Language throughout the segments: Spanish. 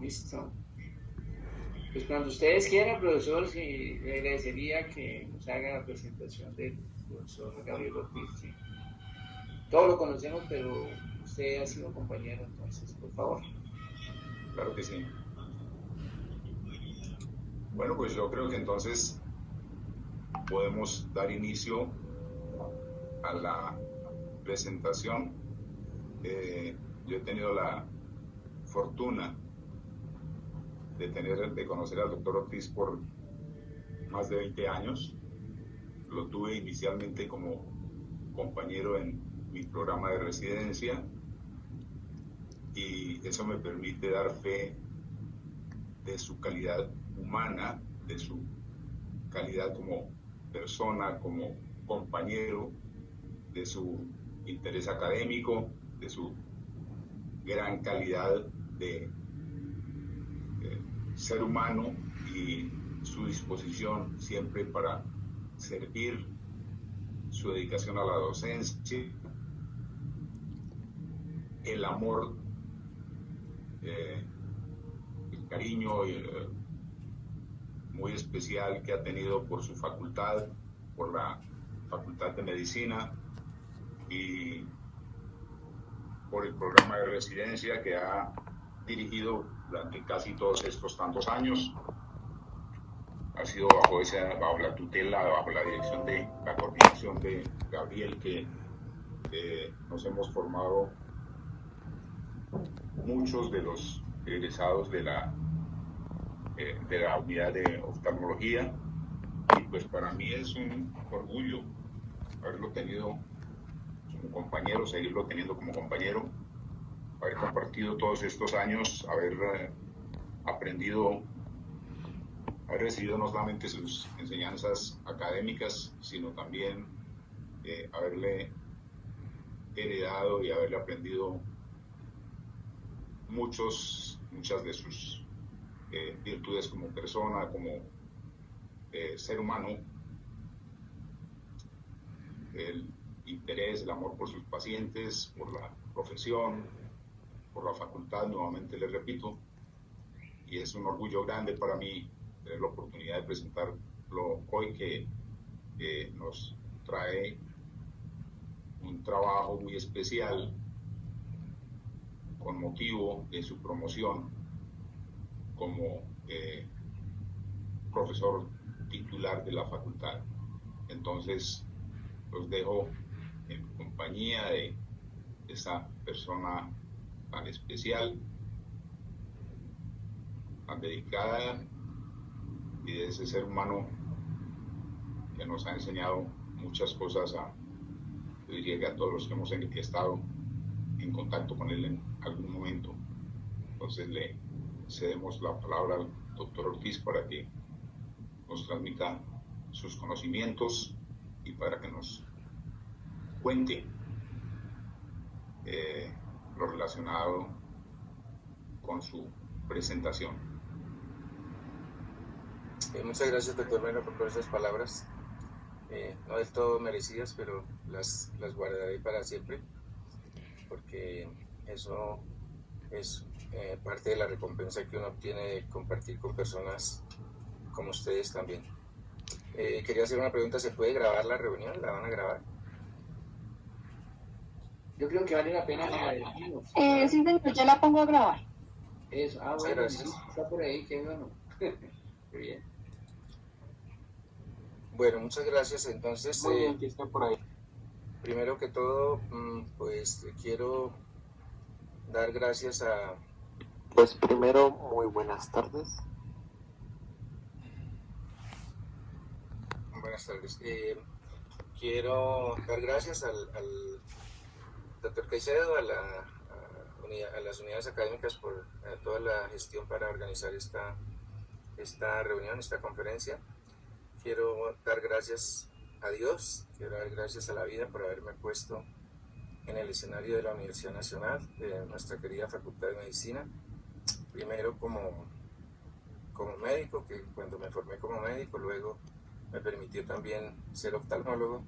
Listo. Pues cuando ustedes quieran, profesor, sí, le agradecería que nos haga la presentación del profesor Gabriel Ortiz. Sí. Todos lo conocemos, pero usted ha sido compañero, entonces, por favor. Claro que sí. Bueno, pues yo creo que entonces podemos dar inicio a la presentación. Yo he tenido la fortuna de conocer al doctor Ortiz por más de 20 años. Lo tuve inicialmente como compañero en mi programa de residencia y eso me permite dar fe de su calidad humana, de su calidad como persona, como compañero, de su interés académico, de su gran calidad de ser humano y su disposición siempre para servir, su dedicación a la docencia, el amor, el cariño muy especial que ha tenido por su facultad, por la Facultad de Medicina y por el programa de residencia que ha dirigido durante casi todos estos tantos años. Ha sido bajo la tutela, bajo la dirección de la coordinación de Gabriel, que nos hemos formado muchos de los egresados de la unidad de oftalmología, y pues para mí es un orgullo haberlo tenido como compañero, seguirlo teniendo como compañero, haber compartido todos estos años, haber aprendido, haber recibido no solamente sus enseñanzas académicas, sino también haberle heredado y haberle aprendido muchas de sus virtudes como persona, como ser humano, el interés, el amor por sus pacientes, por la profesión, por la facultad, nuevamente les repito, y es un orgullo grande para mí tener la oportunidad de presentarlo hoy, que nos trae un trabajo muy especial con motivo de su promoción como profesor titular de la facultad. Entonces los dejo en compañía de esta persona tan especial, tan dedicada, y de ese ser humano que nos ha enseñado muchas cosas yo diría que a todos los que hemos estado en contacto con él en algún momento. Entonces le cedemos la palabra al doctor Ortiz para que nos transmita sus conocimientos y para que nos cuente lo relacionado con su presentación. Muchas gracias, doctor Mena, por esas palabras, no del todo merecidas, pero las guardaré para siempre, porque eso es parte de la recompensa que uno obtiene de compartir con personas como ustedes también. Quería hacer una pregunta: ¿se puede grabar la reunión? ¿La van a grabar? Yo creo que vale la pena que la dejemos. Sí, señor, yo la pongo a grabar. Eso, bueno, está por ahí, qué bueno. Qué bien. Bueno, muchas gracias. Entonces, muy bien que está por ahí. Primero que todo, pues quiero dar gracias a... Pues primero, muy buenas tardes. Buenas tardes. Quiero dar gracias al doctor Caicedo, a las unidades académicas por toda la gestión para organizar esta reunión, esta conferencia. Quiero dar gracias a Dios, quiero dar gracias a la vida por haberme puesto en el escenario de la Universidad Nacional, de nuestra querida Facultad de Medicina. Primero como médico, que cuando me formé como médico, luego me permitió también ser oftalmólogo,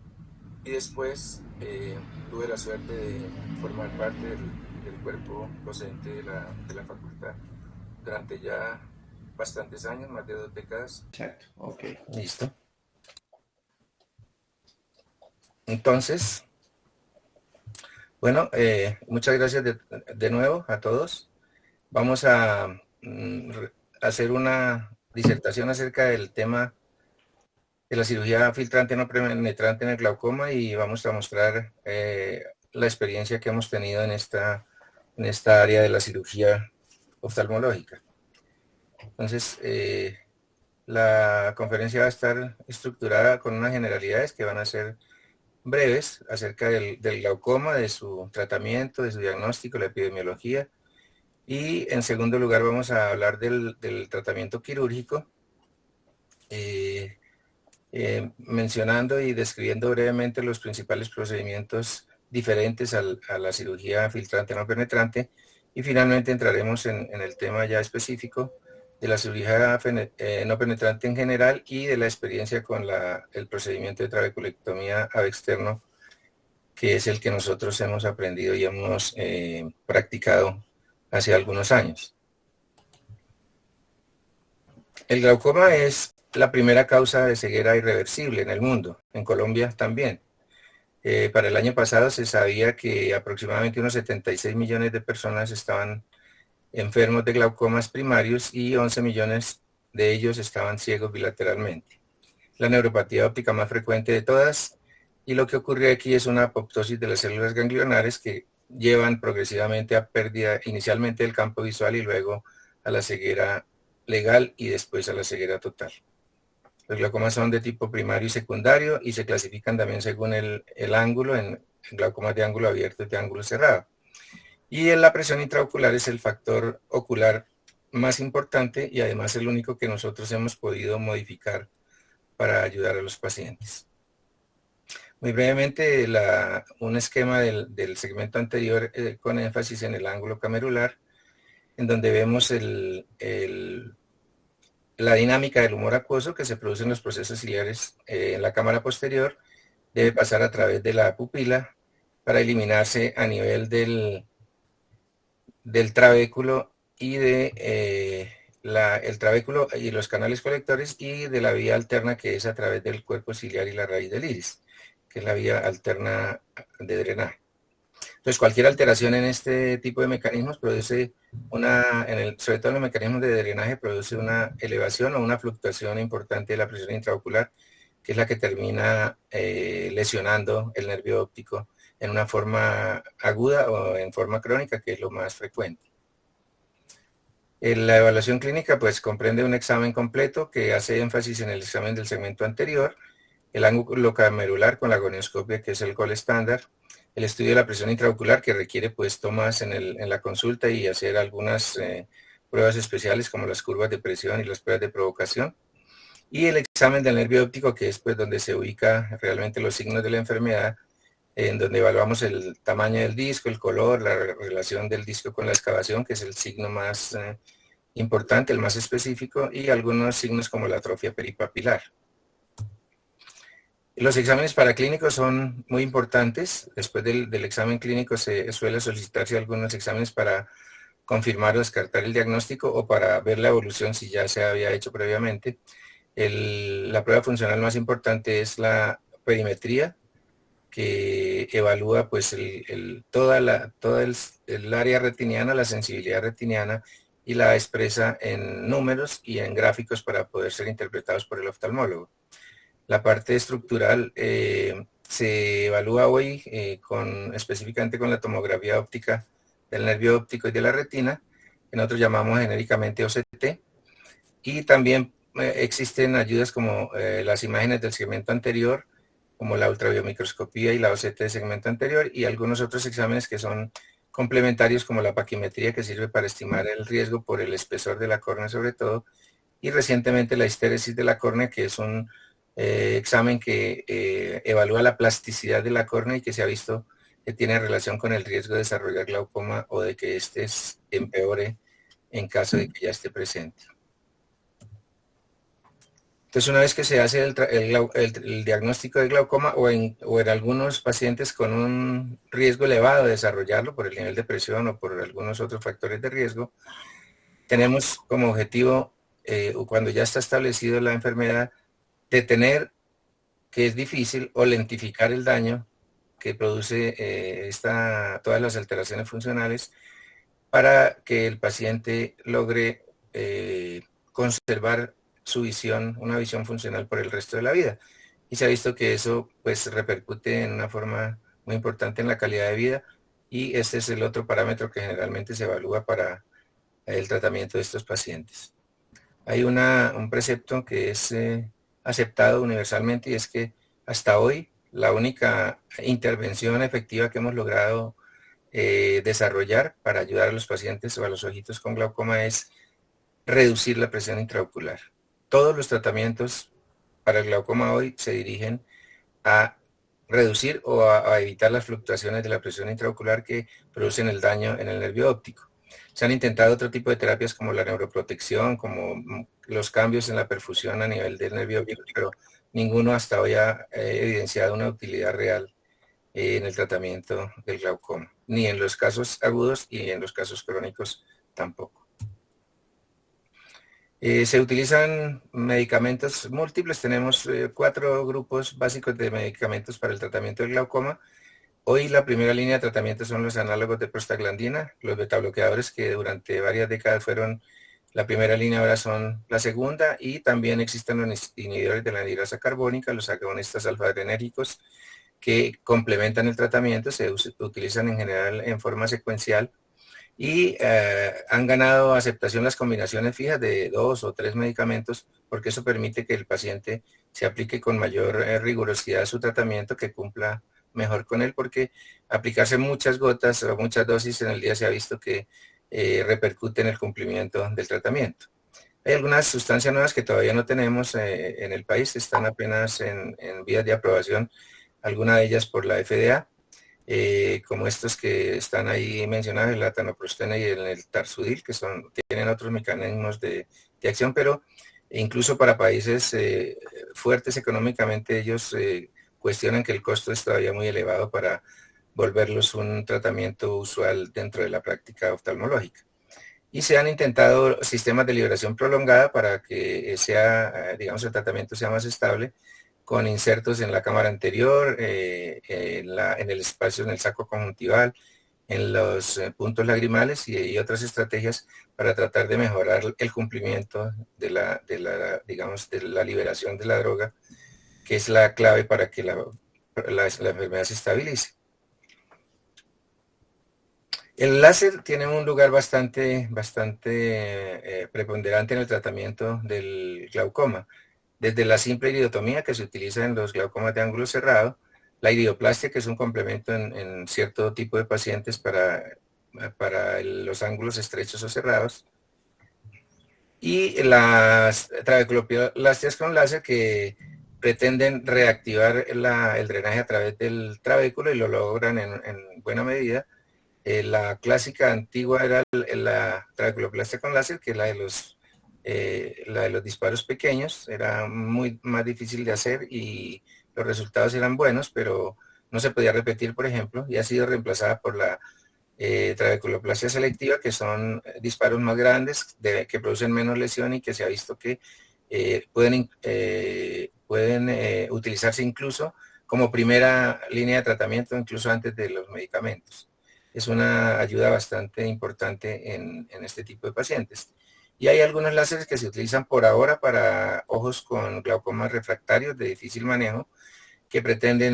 y después tuve la suerte de formar parte del cuerpo docente de la facultad. durante ya bastantes años, más de 2 décadas. Exacto, ok. Listo. Entonces, bueno, muchas gracias de nuevo a todos. Vamos a hacer una disertación acerca del tema de la cirugía filtrante no penetrante en el glaucoma y vamos a mostrar la experiencia que hemos tenido en esta área de la cirugía oftalmológica. Entonces, la conferencia va a estar estructurada con unas generalidades que van a ser breves acerca del glaucoma, de su tratamiento, de su diagnóstico, la epidemiología. Y en segundo lugar vamos a hablar del tratamiento quirúrgico, mencionando y describiendo brevemente los principales procedimientos diferentes a la cirugía filtrante no penetrante. Y finalmente entraremos en el tema ya específico de la cirugía no penetrante en general y de la experiencia con el procedimiento de trabeculectomía ab externo, que es el que nosotros hemos aprendido y hemos practicado hace algunos años. El glaucoma es la primera causa de ceguera irreversible en el mundo, en Colombia también. Para el año pasado se sabía que aproximadamente unos 76 millones de personas estaban enfermos de glaucomas primarios y 11 millones de ellos estaban ciegos bilateralmente. La neuropatía óptica más frecuente de todas, y lo que ocurre aquí es una apoptosis de las células ganglionares que llevan progresivamente a pérdida inicialmente del campo visual y luego a la ceguera legal y después a la ceguera total. Los glaucomas son de tipo primario y secundario y se clasifican también según el ángulo en glaucomas de ángulo abierto y de ángulo cerrado. Y en la presión intraocular es el factor ocular más importante y además el único que nosotros hemos podido modificar para ayudar a los pacientes. Muy brevemente, un esquema del segmento anterior con énfasis en el ángulo camerular, en donde vemos la dinámica del humor acuoso que se produce en los procesos ciliares en la cámara posterior, debe pasar a través de la pupila para eliminarse a nivel del trabéculo y el trabéculo y los canales colectores y de la vía alterna que es a través del cuerpo ciliar y la raíz del iris, que es la vía alterna de drenaje. Entonces, cualquier alteración en este tipo de mecanismos produce sobre todo en los mecanismos de drenaje, produce una elevación o una fluctuación importante de la presión intraocular, que es la que termina lesionando el nervio óptico en una forma aguda o en forma crónica, que es lo más frecuente. La evaluación clínica pues comprende un examen completo que hace énfasis en el examen del segmento anterior, el ángulo camerular con la gonioscopia, que es el gold estándar, el estudio de la presión intraocular, que requiere pues tomas en la consulta y hacer algunas pruebas especiales como las curvas de presión y las pruebas de provocación, y el examen del nervio óptico, que es pues donde se ubica realmente los signos de la enfermedad, en donde evaluamos el tamaño del disco, el color, la relación del disco con la excavación, que es el signo más importante, el más específico, y algunos signos como la atrofia peripapilar. Los exámenes paraclínicos son muy importantes. Después del examen clínico se suele solicitarse algunos exámenes para confirmar o descartar el diagnóstico o para ver la evolución si ya se había hecho previamente. La prueba funcional más importante es la perimetría, que evalúa pues toda el área retiniana, la sensibilidad retiniana, y la expresa en números y en gráficos para poder ser interpretados por el oftalmólogo. La parte estructural se evalúa hoy específicamente con la tomografía óptica del nervio óptico y de la retina, que nosotros llamamos genéricamente OCT, y también existen ayudas como las imágenes del segmento anterior, como la ultrabiomicroscopía y la OCT de segmento anterior, y algunos otros exámenes que son complementarios como la paquimetría, que sirve para estimar el riesgo por el espesor de la córnea sobre todo, y recientemente la histéresis de la córnea, que es un examen que evalúa la plasticidad de la córnea y que se ha visto que tiene relación con el riesgo de desarrollar glaucoma o de que éste empeore en caso de que ya esté presente. Entonces, una vez que se hace el diagnóstico de glaucoma o en algunos pacientes con un riesgo elevado de desarrollarlo por el nivel de presión o por algunos otros factores de riesgo, tenemos como objetivo, cuando ya está establecido la enfermedad, detener, que es difícil, o lentificar el daño que produce todas las alteraciones funcionales, para que el paciente logre conservar su visión, una visión funcional por el resto de la vida. Y se ha visto que eso pues repercute en una forma muy importante en la calidad de vida, y este es el otro parámetro que generalmente se evalúa para el tratamiento de estos pacientes. Hay un precepto que es aceptado universalmente, y es que hasta hoy la única intervención efectiva que hemos logrado desarrollar para ayudar a los pacientes o a los ojitos con glaucoma es reducir la presión intraocular. Todos los tratamientos para el glaucoma hoy se dirigen a reducir o a evitar las fluctuaciones de la presión intraocular que producen el daño en el nervio óptico. Se han intentado otro tipo de terapias como la neuroprotección, como los cambios en la perfusión a nivel del nervio óptico, pero ninguno hasta hoy ha evidenciado una utilidad real en el tratamiento del glaucoma, ni en los casos agudos y en los casos crónicos tampoco. Se utilizan medicamentos múltiples, tenemos 4 grupos básicos de medicamentos para el tratamiento del glaucoma. Hoy la primera línea de tratamiento son los análogos de prostaglandina, los betabloqueadores, que durante varias décadas fueron la primera línea, ahora son la segunda, y también existen los inhibidores de la anhidrasa carbónica, los agonistas alfa-adrenérgicos, que complementan el tratamiento, se utilizan en general en forma secuencial, y han ganado aceptación las combinaciones fijas de 2 o 3 medicamentos, porque eso permite que el paciente se aplique con mayor rigurosidad su tratamiento, que cumpla mejor con él, porque aplicarse muchas gotas o muchas dosis en el día se ha visto que repercute en el cumplimiento del tratamiento. Hay algunas sustancias nuevas que todavía no tenemos en el país, están apenas en vías de aprobación, algunas de ellas por la FDA, como estos que están ahí mencionados, el latanoprostena y el tarsudil, que tienen otros mecanismos de acción, pero incluso para países fuertes económicamente, ellos cuestionan que el costo es todavía muy elevado para volverlos un tratamiento usual dentro de la práctica oftalmológica. Y se han intentado sistemas de liberación prolongada para que digamos, el tratamiento sea más estable, con insertos en la cámara anterior, en el espacio, en el saco conjuntival, en los puntos lagrimales, y otras estrategias para tratar de mejorar el cumplimiento de la liberación de la droga, que es la clave para que la enfermedad se estabilice. El láser tiene un lugar bastante preponderante en el tratamiento del glaucoma. Desde la simple iridotomía, que se utiliza en los glaucomas de ángulo cerrado, la iridoplastia, que es un complemento en cierto tipo de pacientes para los ángulos estrechos o cerrados, y las trabeculoplastias con láser, que pretenden reactivar el drenaje a través del trabéculo, y lo logran en buena medida. La clásica antigua era la trabeculoplastia con láser, que es la de los disparos pequeños, era muy más difícil de hacer y los resultados eran buenos, pero no se podía repetir, por ejemplo, y ha sido reemplazada por la trabeculoplastia selectiva, que son disparos más grandes, que producen menos lesión, y que se ha visto que pueden utilizarse incluso como primera línea de tratamiento, incluso antes de los medicamentos. Es una ayuda bastante importante en este tipo de pacientes. Y hay algunos láseres que se utilizan por ahora para ojos con glaucomas refractarios de difícil manejo, que pretenden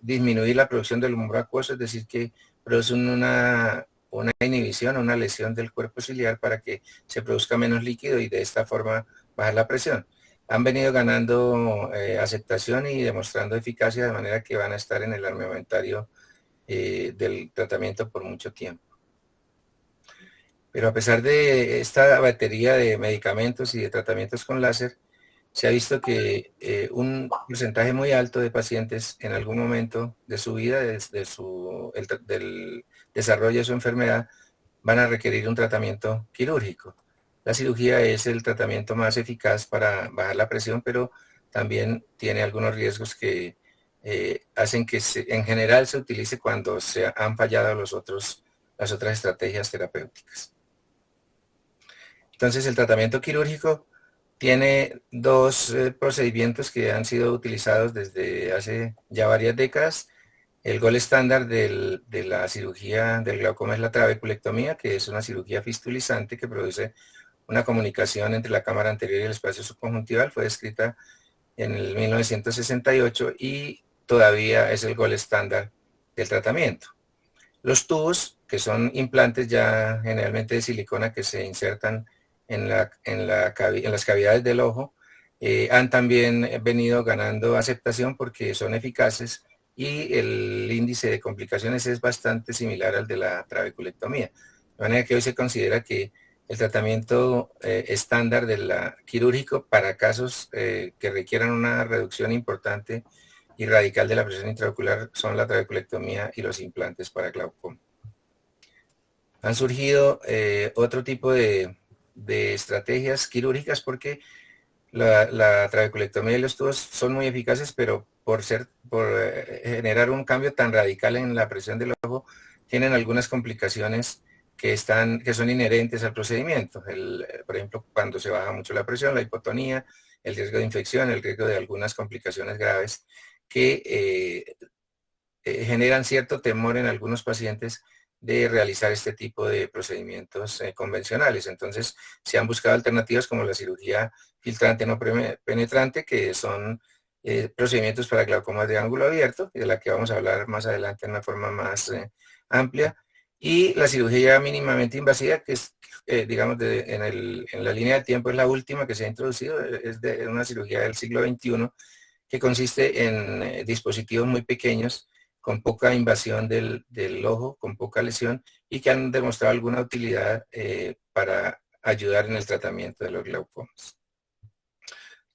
disminuir la producción del humor acuoso, es decir, que producen una inhibición, una lesión del cuerpo ciliar, para que se produzca menos líquido y de esta forma bajar la presión. Han venido ganando aceptación y demostrando eficacia, de manera que van a estar en el armamentario del tratamiento por mucho tiempo. Pero a pesar de esta batería de medicamentos y de tratamientos con láser, se ha visto que un porcentaje muy alto de pacientes en algún momento de su vida, desde del desarrollo de su enfermedad, van a requerir un tratamiento quirúrgico. La cirugía es el tratamiento más eficaz para bajar la presión, pero también tiene algunos riesgos que hacen que en general se utilice cuando se han fallado las otras estrategias terapéuticas. Entonces, el tratamiento quirúrgico tiene dos procedimientos que han sido utilizados desde hace ya varias décadas. El gold estándar de la cirugía del glaucoma es la trabeculectomía, que es una cirugía fistulizante que produce una comunicación entre la cámara anterior y el espacio subconjuntival. Fue descrita en el 1968 y todavía es el gold estándar del tratamiento. Los tubos, que son implantes ya generalmente de silicona que se insertan en las cavidades del ojo, han también venido ganando aceptación porque son eficaces y el índice de complicaciones es bastante similar al de la trabeculectomía. De manera que hoy se considera que el tratamiento estándar quirúrgico para casos que requieran una reducción importante y radical de la presión intraocular son la trabeculectomía y los implantes para glaucoma. Han surgido otro tipo de estrategias quirúrgicas porque la trabeculectomía y los tubos son muy eficaces, pero por generar un cambio tan radical en la presión del ojo, tienen algunas complicaciones que son inherentes al procedimiento. Por ejemplo, cuando se baja mucho la presión, la hipotonía, el riesgo de infección, el riesgo de algunas complicaciones graves que generan cierto temor en algunos pacientes de realizar este tipo de procedimientos convencionales. Entonces, se han buscado alternativas como la cirugía filtrante no penetrante, que son procedimientos para glaucomas de ángulo abierto, de la que vamos a hablar más adelante en una forma más amplia, y la cirugía mínimamente invasiva, que es, digamos, en la línea de tiempo es la última que se ha introducido, es una cirugía del siglo XXI, que consiste en dispositivos muy pequeños, con poca invasión del ojo, con poca lesión, y que han demostrado alguna utilidad para ayudar en el tratamiento de los glaucomas.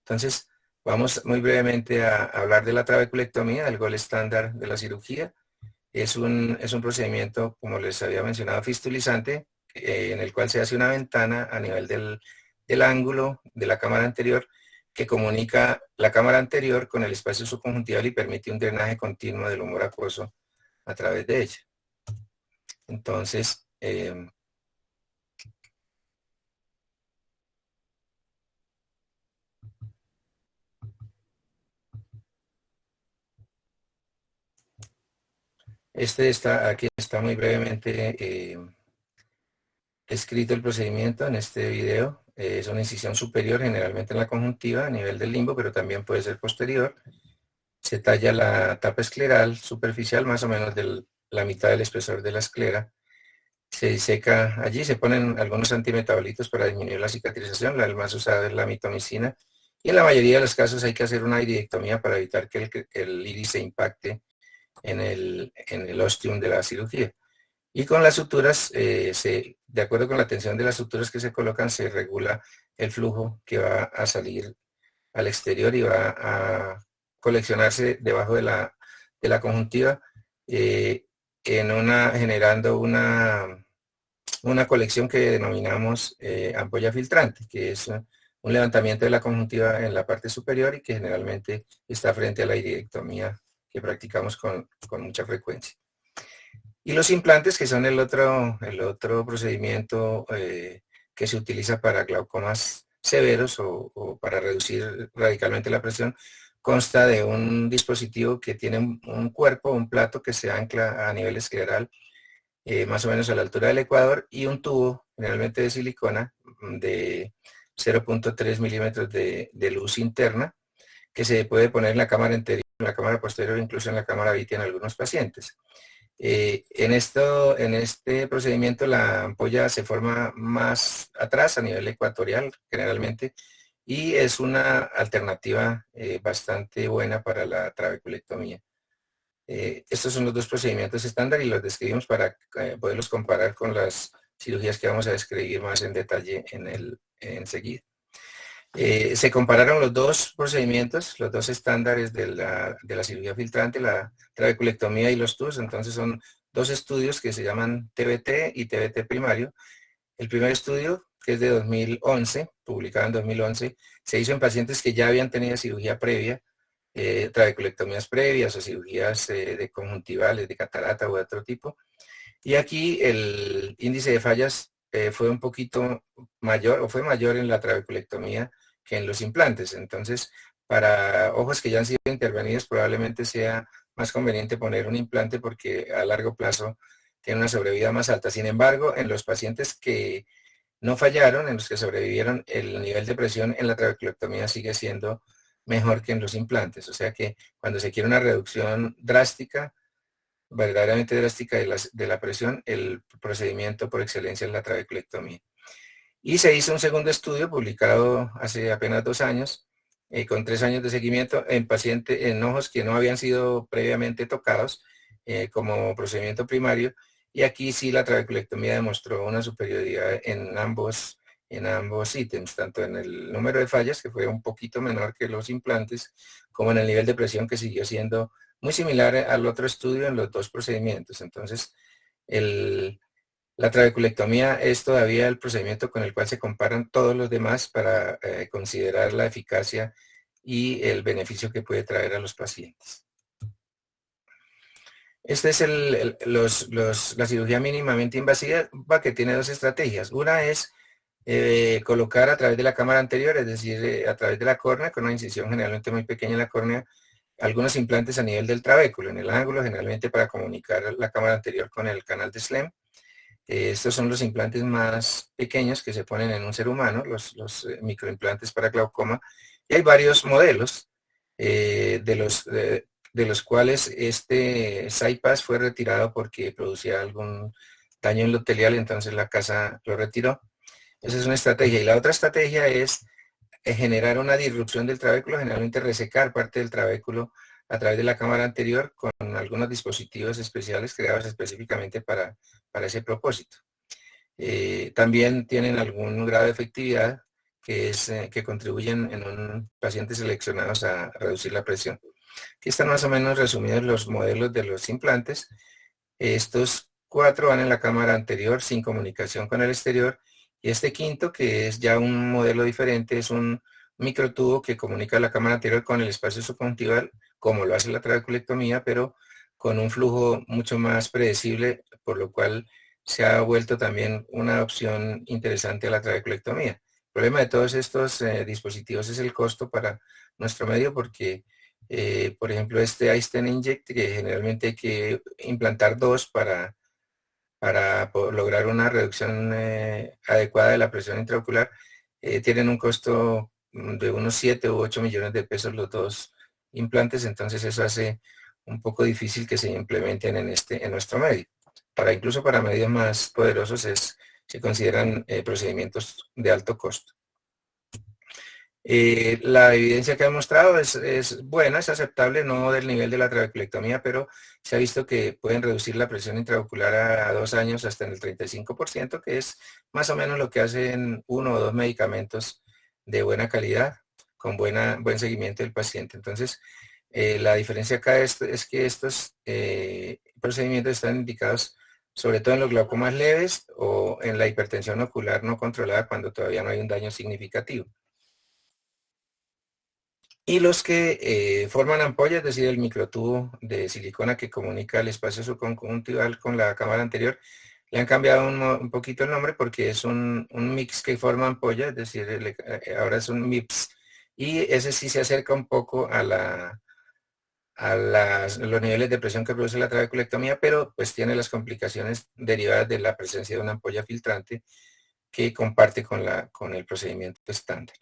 Entonces, vamos muy brevemente a hablar de la trabeculectomía, el gold estándar de la cirugía. Es un procedimiento, como les había mencionado, fistulizante, en el cual se hace una ventana a nivel del ángulo de la cámara anterior que comunica la cámara anterior con el espacio subconjuntival y permite un drenaje continuo del humor acuoso a través de ella. Entonces, aquí está muy brevemente escrito el procedimiento en este video. Es una incisión superior, generalmente en la conjuntiva, a nivel del limbo, pero también puede ser posterior. Se talla la tapa escleral superficial, más o menos de la mitad del espesor de la esclera. Se diseca allí, se ponen algunos antimetabolitos para disminuir la cicatrización. El más usado es la mitomicina. Y en la mayoría de los casos hay que hacer una iridectomía para evitar que el iris se impacte en el ostium de la cirugía. Y con las suturas, de acuerdo con la tensión de las suturas que se colocan, se regula el flujo que va a salir al exterior y va a coleccionarse debajo de la conjuntiva, generando una colección que denominamos ampolla filtrante, que es un levantamiento de la conjuntiva en la parte superior y que generalmente está frente a la iridectomía que practicamos con mucha frecuencia. Y los implantes, que son el otro procedimiento que se utiliza para glaucomas severos o para reducir radicalmente la presión, consta de un dispositivo que tiene un cuerpo, un plato que se ancla a nivel escleral, más o menos a la altura del ecuador, y un tubo, generalmente de silicona, de 0.3 milímetros de luz interna, que se puede poner en la cámara anterior, en la cámara posterior, incluso en la cámara vitia en algunos pacientes. En este procedimiento la ampolla se forma más atrás, a nivel ecuatorial generalmente, y es una alternativa bastante buena para la trabeculectomía. Estos son los dos procedimientos estándar y los describimos para poderlos comparar con las cirugías que vamos a describir más en detalle enseguida. Se compararon los dos procedimientos, los dos estándares de la cirugía filtrante, la trabeculectomía y los TUS. Entonces son dos estudios que se llaman TBT y TBT primario. El primer estudio, que es de 2011, publicado en 2011, se hizo en pacientes que ya habían tenido cirugía previa, trabeculectomías previas o cirugías de conjuntivales, de catarata u otro tipo. Y aquí el índice de fallas fue un poquito mayor o fue mayor en la trabeculectomía que en los implantes. Entonces, para ojos que ya han sido intervenidos probablemente sea más conveniente poner un implante porque a largo plazo tiene una sobrevida más alta. Sin embargo, en los pacientes que no fallaron, en los que sobrevivieron, el nivel de presión en la trabeculectomía sigue siendo mejor que en los implantes. O sea que cuando se quiere una reducción drástica, verdaderamente drástica de la presión, el procedimiento por excelencia es la trabeculectomía. Y se hizo un segundo estudio publicado hace apenas 2 años, con 3 años de seguimiento en ojos que no habían sido previamente tocados como procedimiento primario, y aquí sí la trabeculectomía demostró una superioridad en ambos ítems, tanto en el número de fallas, que fue un poquito menor que los implantes, como en el nivel de presión, que siguió siendo muy similar al otro estudio en los 2 procedimientos. Entonces, la trabeculectomía es todavía el procedimiento con el cual se comparan todos los demás para considerar la eficacia y el beneficio que puede traer a los pacientes. Esta es la cirugía mínimamente invasiva, que tiene 2 estrategias. Una es colocar a través de la cámara anterior, es decir, a través de la córnea, con una incisión generalmente muy pequeña en la córnea, algunos implantes a nivel del trabéculo, en el ángulo, generalmente para comunicar la cámara anterior con el canal de Schlemm. Estos son los implantes más pequeños que se ponen en un ser humano, los microimplantes para glaucoma, y hay varios modelos de los cuales este CyPass fue retirado porque producía algún daño endotelial, entonces la casa lo retiró. Esa es una estrategia. Y la otra estrategia es generar una disrupción del trabéculo, generalmente resecar parte del trabéculo a través de la cámara anterior con algunos dispositivos especiales creados específicamente para ese propósito. También tienen algún grado de efectividad que contribuyen en pacientes seleccionados a reducir la presión. Aquí están más o menos resumidos los modelos de los implantes. Estos 4 van en la cámara anterior sin comunicación con el exterior, y este quinto, que es ya un modelo diferente, es un microtubo que comunica la cámara anterior con el espacio subconjuntival, como lo hace la trabeculectomía, pero con un flujo mucho más predecible, por lo cual se ha vuelto también una opción interesante a la trabeculectomía. El problema de todos estos dispositivos es el costo para nuestro medio, porque, por ejemplo, este iStent inject, que generalmente hay que implantar 2 para lograr una reducción adecuada de la presión intraocular, tienen un costo de unos 7 u 8 millones de pesos los 2 implantes, entonces eso hace un poco difícil que se implementen en nuestro medio. Incluso para medios más poderosos se consideran procedimientos de alto costo. La evidencia que ha mostrado es buena, es aceptable, no del nivel de la trabeculectomía, pero se ha visto que pueden reducir la presión intraocular a 2 años hasta en el 35%, que es más o menos lo que hacen 1 o 2 medicamentos de buena calidad, con buen seguimiento del paciente. Entonces, la diferencia acá es que estos procedimientos están indicados sobre todo en los glaucomas leves o en la hipertensión ocular no controlada, cuando todavía no hay un daño significativo. Y los que forman ampolla, es decir, el microtubo de silicona que comunica el espacio subconjuntival con la cámara anterior, le han cambiado un poquito el nombre porque es un mix que forma ampolla, es decir, ahora es un MIPS, y ese sí se acerca un poco a los niveles de presión que produce la trabeculectomía, pero pues tiene las complicaciones derivadas de la presencia de una ampolla filtrante que comparte con el procedimiento estándar.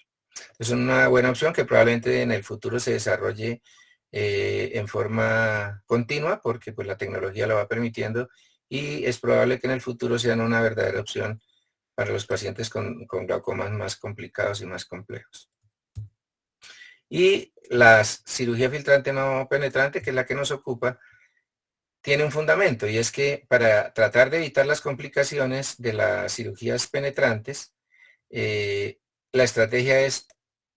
Es una buena opción que probablemente en el futuro se desarrolle en forma continua, porque pues la tecnología lo va permitiendo, y es probable que en el futuro sean una verdadera opción para los pacientes con glaucomas más complicados y más complejos. Y la cirugía filtrante no penetrante, que es la que nos ocupa, tiene un fundamento, y es que para tratar de evitar las complicaciones de las cirugías penetrantes, la estrategia es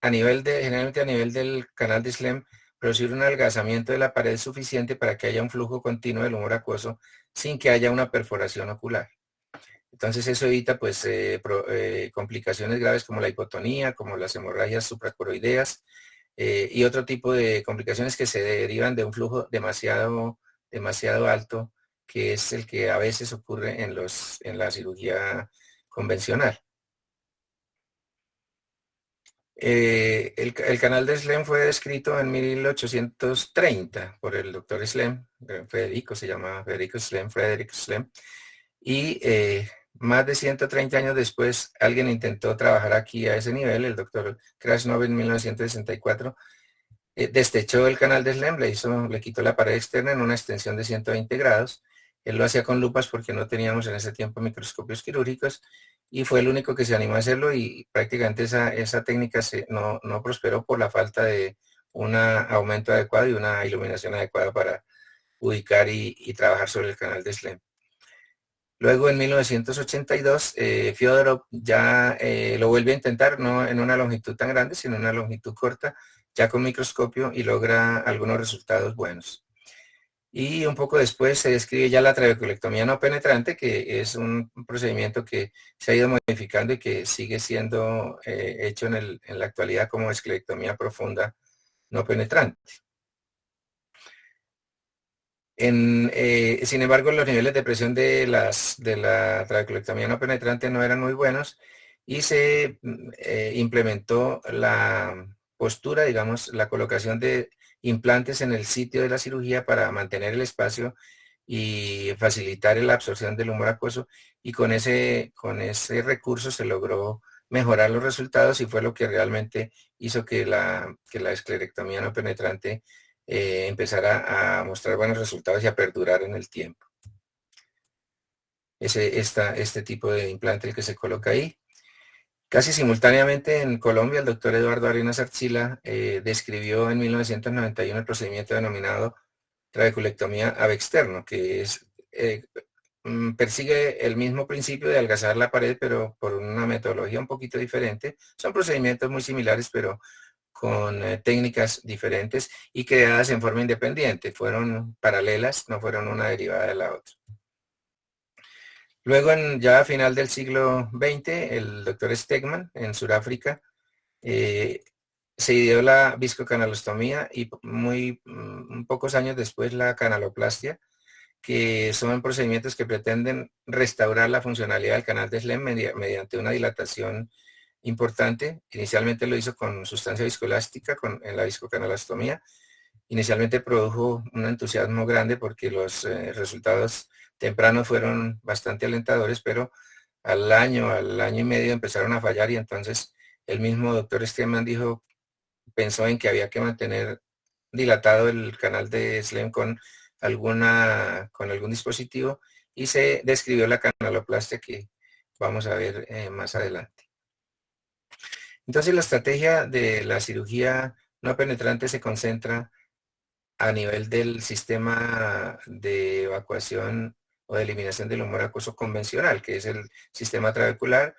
generalmente a nivel del canal de Schlemm, producir un adelgazamiento de la pared suficiente para que haya un flujo continuo del humor acuoso sin que haya una perforación ocular. Entonces eso evita pues complicaciones graves como la hipotonía, como las hemorragias supracoroideas y otro tipo de complicaciones que se derivan de un flujo demasiado alto, que es el que a veces ocurre en la cirugía convencional. El canal de Slem fue descrito en 1830 por el doctor Slem, Federico Frederick Slem, y más de 130 años después alguien intentó trabajar aquí a ese nivel, el doctor Krasnov en 1964, destechó el canal de Slem, le quitó la pared externa en una extensión de 120 grados. Él lo hacía con lupas porque no teníamos en ese tiempo microscopios quirúrgicos y fue el único que se animó a hacerlo, y prácticamente esa técnica no prosperó por la falta de un aumento adecuado y una iluminación adecuada para ubicar y trabajar sobre el canal de Slem. Luego en 1982 Fyodorov ya lo vuelve a intentar, no en una longitud tan grande, sino en una longitud corta, ya con microscopio, y logra algunos resultados buenos. Y un poco después se describe ya la trabeculectomía no penetrante, que es un procedimiento que se ha ido modificando y que sigue siendo hecho en la actualidad como esclerectomía profunda no penetrante. Sin embargo, los niveles de presión de la trabeculectomía no penetrante no eran muy buenos, y se implementó la postura, digamos, la colocación de implantes en el sitio de la cirugía para mantener el espacio y facilitar la absorción del humor acuoso, y con ese recurso se logró mejorar los resultados, y fue lo que realmente hizo que la esclerectomía no penetrante empezara a mostrar buenos resultados y a perdurar en el tiempo. Este tipo de implante el que se coloca ahí. Casi simultáneamente en Colombia, el doctor Eduardo Arenas Archila describió en 1991 el procedimiento denominado trabeculectomía ab externo, que persigue el mismo principio de adelgazar la pared, pero por una metodología un poquito diferente. Son procedimientos muy similares, pero con técnicas diferentes y creadas en forma independiente. Fueron paralelas, no fueron una derivada de la otra. Luego, ya a final del siglo XX, el doctor Stegman en Sudáfrica se ideó la viscocanalostomía y pocos años después la canaloplastia, que son procedimientos que pretenden restaurar la funcionalidad del canal de Slem mediante una dilatación importante. Inicialmente lo hizo con sustancia viscoelástica en la viscocanalostomía. Inicialmente produjo un entusiasmo grande porque los resultados tempranos fueron bastante alentadores, pero al año y medio empezaron a fallar, y entonces el mismo doctor Stegman pensó en que había que mantener dilatado el canal de Slem con algún dispositivo, y se describió la canaloplastia, que vamos a ver más adelante. Entonces la estrategia de la cirugía no penetrante se concentra a nivel del sistema de evacuación o de eliminación del humor acuoso convencional, que es el sistema trabecular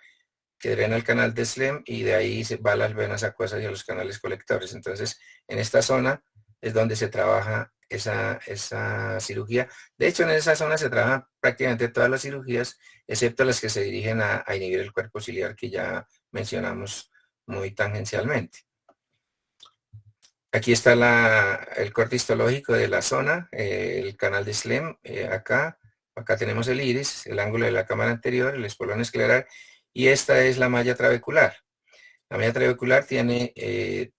que drena el canal de Slem, y de ahí se va a las venas acuosas y a los canales colectores. Entonces, en esta zona es donde se trabaja esa cirugía. De hecho, en esa zona se trabajan prácticamente todas las cirugías, excepto las que se dirigen a inhibir el cuerpo ciliar, que ya mencionamos muy tangencialmente. Aquí está el corte histológico de la zona, el canal de Slem. Acá tenemos el iris, el ángulo de la cámara anterior, el espolón escleral, y esta es la malla trabecular. La malla trabecular tiene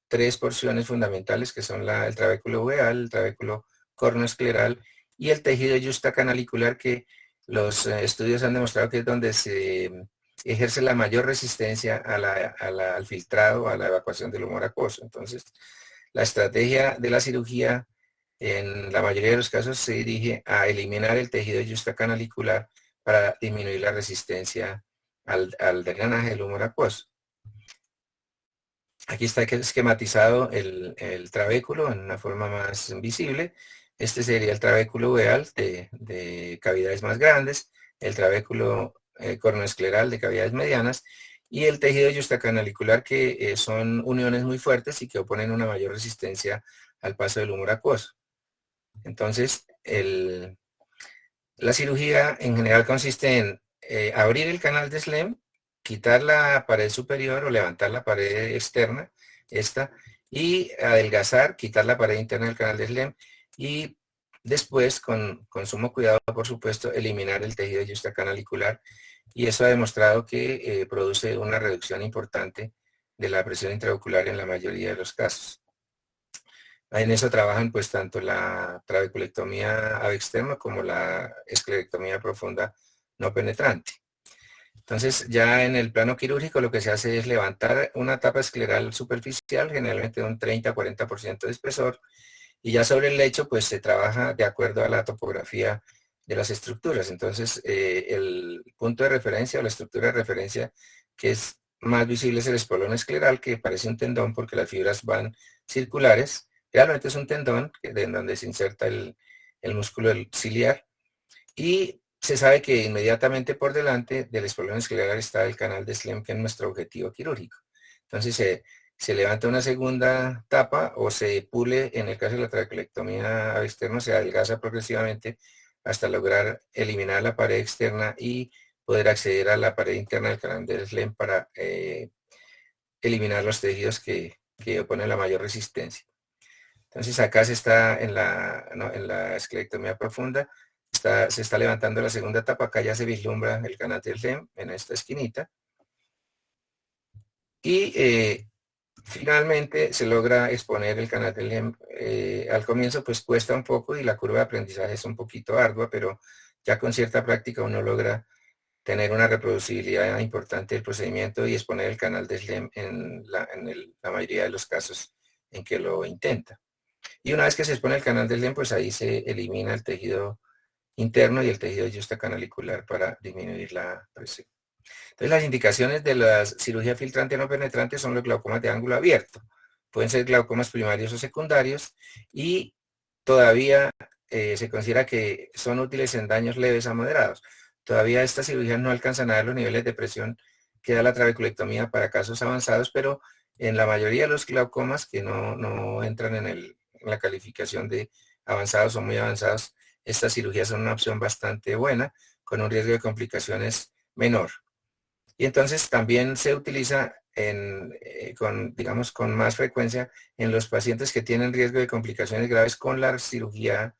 tres porciones fundamentales, que son el trabéculo uveal, el trabéculo cornoescleral y el tejido yustacanalicular, que los estudios han demostrado que es donde se ejerce la mayor resistencia al filtrado, a la evacuación del humor acuoso. Entonces, la estrategia de la cirugía en la mayoría de los casos se dirige a eliminar el tejido yustacanalicular para disminuir la resistencia al drenaje del humor acuoso. Aquí está esquematizado el trabéculo en una forma más visible. Este sería el trabéculo uveal de cavidades más grandes, el trabéculo cornoescleral de cavidades medianas, y el tejido yustacanalicular, que son uniones muy fuertes y que oponen una mayor resistencia al paso del humor acuoso. Entonces, la cirugía en general consiste en abrir el canal de Slem, quitar la pared superior o levantar la pared externa, y adelgazar, quitar la pared interna del canal de Slem, y después, con sumo cuidado, por supuesto, eliminar el tejido yustacanalicular y eso ha demostrado que produce una reducción importante de la presión intraocular en la mayoría de los casos. En eso trabajan pues tanto la trabeculectomía ab externo como la esclerectomía profunda no penetrante. Entonces, ya en el plano quirúrgico lo que se hace es levantar una tapa escleral superficial, generalmente de un 30-40% de espesor, y ya sobre el lecho pues se trabaja de acuerdo a la topografía de las estructuras. Entonces, el punto de referencia o la estructura de referencia que es más visible es el espolón escleral, que parece un tendón porque las fibras van circulares. Realmente es un tendón en donde se inserta el músculo ciliar, y se sabe que inmediatamente por delante del espolón escleral está el canal de Schlemm, que es nuestro objetivo quirúrgico. Entonces se levanta una segunda tapa o se pule, en el caso de la trabeculectomía ab externo, se adelgaza progresivamente hasta lograr eliminar la pared externa y poder acceder a la pared interna del canal de Schlemm para eliminar los tejidos que oponen la mayor resistencia. Entonces acá se está en la esclerectomía profunda, se está levantando la segunda tapa, acá ya se vislumbra el canal del Schlemm en esta esquinita. Y finalmente se logra exponer el canal del Schlemm. Al comienzo pues cuesta un poco y la curva de aprendizaje es un poquito ardua, pero ya con cierta práctica uno logra tener una reproducibilidad importante del procedimiento y exponer el canal de Schlemm en la mayoría de los casos en que lo intenta. Y una vez que se expone el canal del Schlemm, pues ahí se elimina el tejido interno y el tejido justacanalicular para disminuir la presión. Entonces, las indicaciones de la cirugía filtrante no penetrante son los glaucomas de ángulo abierto. Pueden ser glaucomas primarios o secundarios, y todavía se considera que son útiles en daños leves a moderados. Todavía estas cirugías no alcanzan a dar los niveles de presión que da la trabeculectomía para casos avanzados, pero en la mayoría de los glaucomas que no entran en la calificación de avanzados o muy avanzados, estas cirugías son una opción bastante buena, con un riesgo de complicaciones menor. Y entonces también se utiliza con más frecuencia en los pacientes que tienen riesgo de complicaciones graves con la cirugía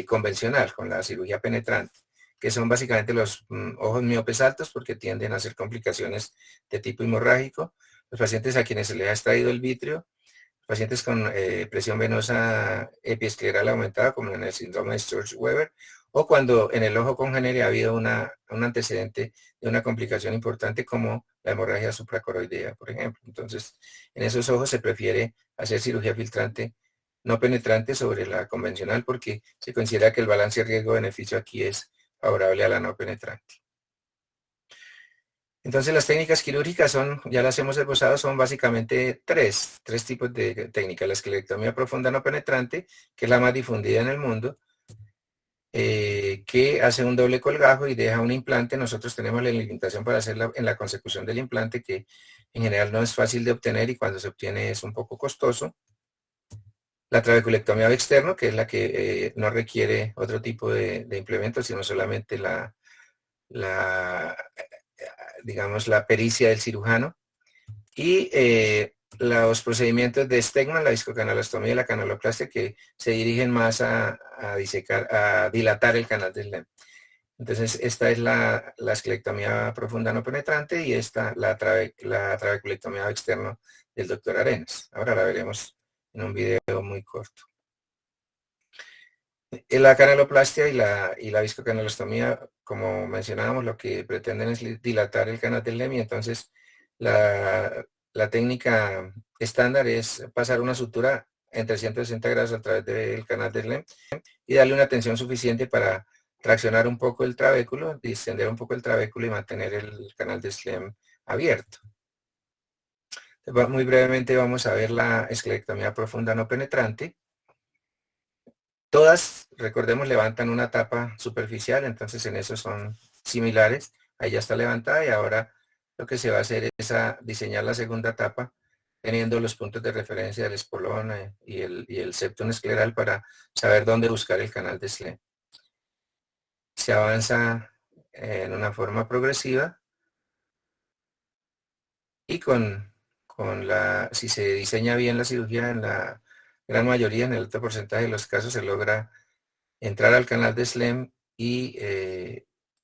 convencional, con la cirugía penetrante, que son básicamente los ojos miopes altos, porque tienden a hacer complicaciones de tipo hemorrágico, los pacientes a quienes se les ha extraído el vítreo, pacientes con presión venosa epiescleral aumentada, como en el síndrome de Sturge-Weber, o cuando en el ojo congénere ha habido un antecedente de una complicación importante como la hemorragia supracoroidea, por ejemplo. Entonces, en esos ojos se prefiere hacer cirugía filtrante no penetrante sobre la convencional, porque se considera que el balance riesgo-beneficio aquí es favorable a la no penetrante. Entonces las técnicas quirúrgicas ya las hemos esbozado, son básicamente tres tipos de técnicas. La esclerectomía profunda no penetrante, que es la más difundida en el mundo, que hace un doble colgajo y deja un implante. Nosotros tenemos la limitación para hacerla en la consecución del implante, que en general no es fácil de obtener y cuando se obtiene es un poco costoso. La trabeculectomía ab externo, que es la que no requiere otro tipo de implemento, sino solamente digamos, la pericia del cirujano. Y los procedimientos de Stegman, la viscocanalostomía y la canaloplastia, que se dirigen más a dilatar el canal del Schlemm. Entonces, esta es la esclerectomía profunda no penetrante y esta la trabeculectomía ab externo del doctor Arenas. Ahora la veremos en un video muy corto. La canaloplastia y la viscocanalostomía, como mencionábamos, lo que pretenden es dilatar el canal del Schlemm, y entonces la técnica estándar es pasar una sutura en 360 grados a través del canal del Schlemm y darle una tensión suficiente para traccionar un poco el trabéculo, distender un poco el trabéculo y mantener el canal de Schlemm abierto. Muy brevemente vamos a ver la esclerectomía profunda no penetrante. Todas, recordemos, levantan una tapa superficial, entonces en eso son similares. Ahí ya está levantada y ahora lo que se va a hacer es diseñar la segunda tapa teniendo los puntos de referencia del espolón y el septum escleral para saber dónde buscar el canal de Schlemm. Se avanza en una forma progresiva y si se diseña bien la cirugía, en la gran mayoría, en el alto porcentaje de los casos, se logra entrar al canal de Schlemm y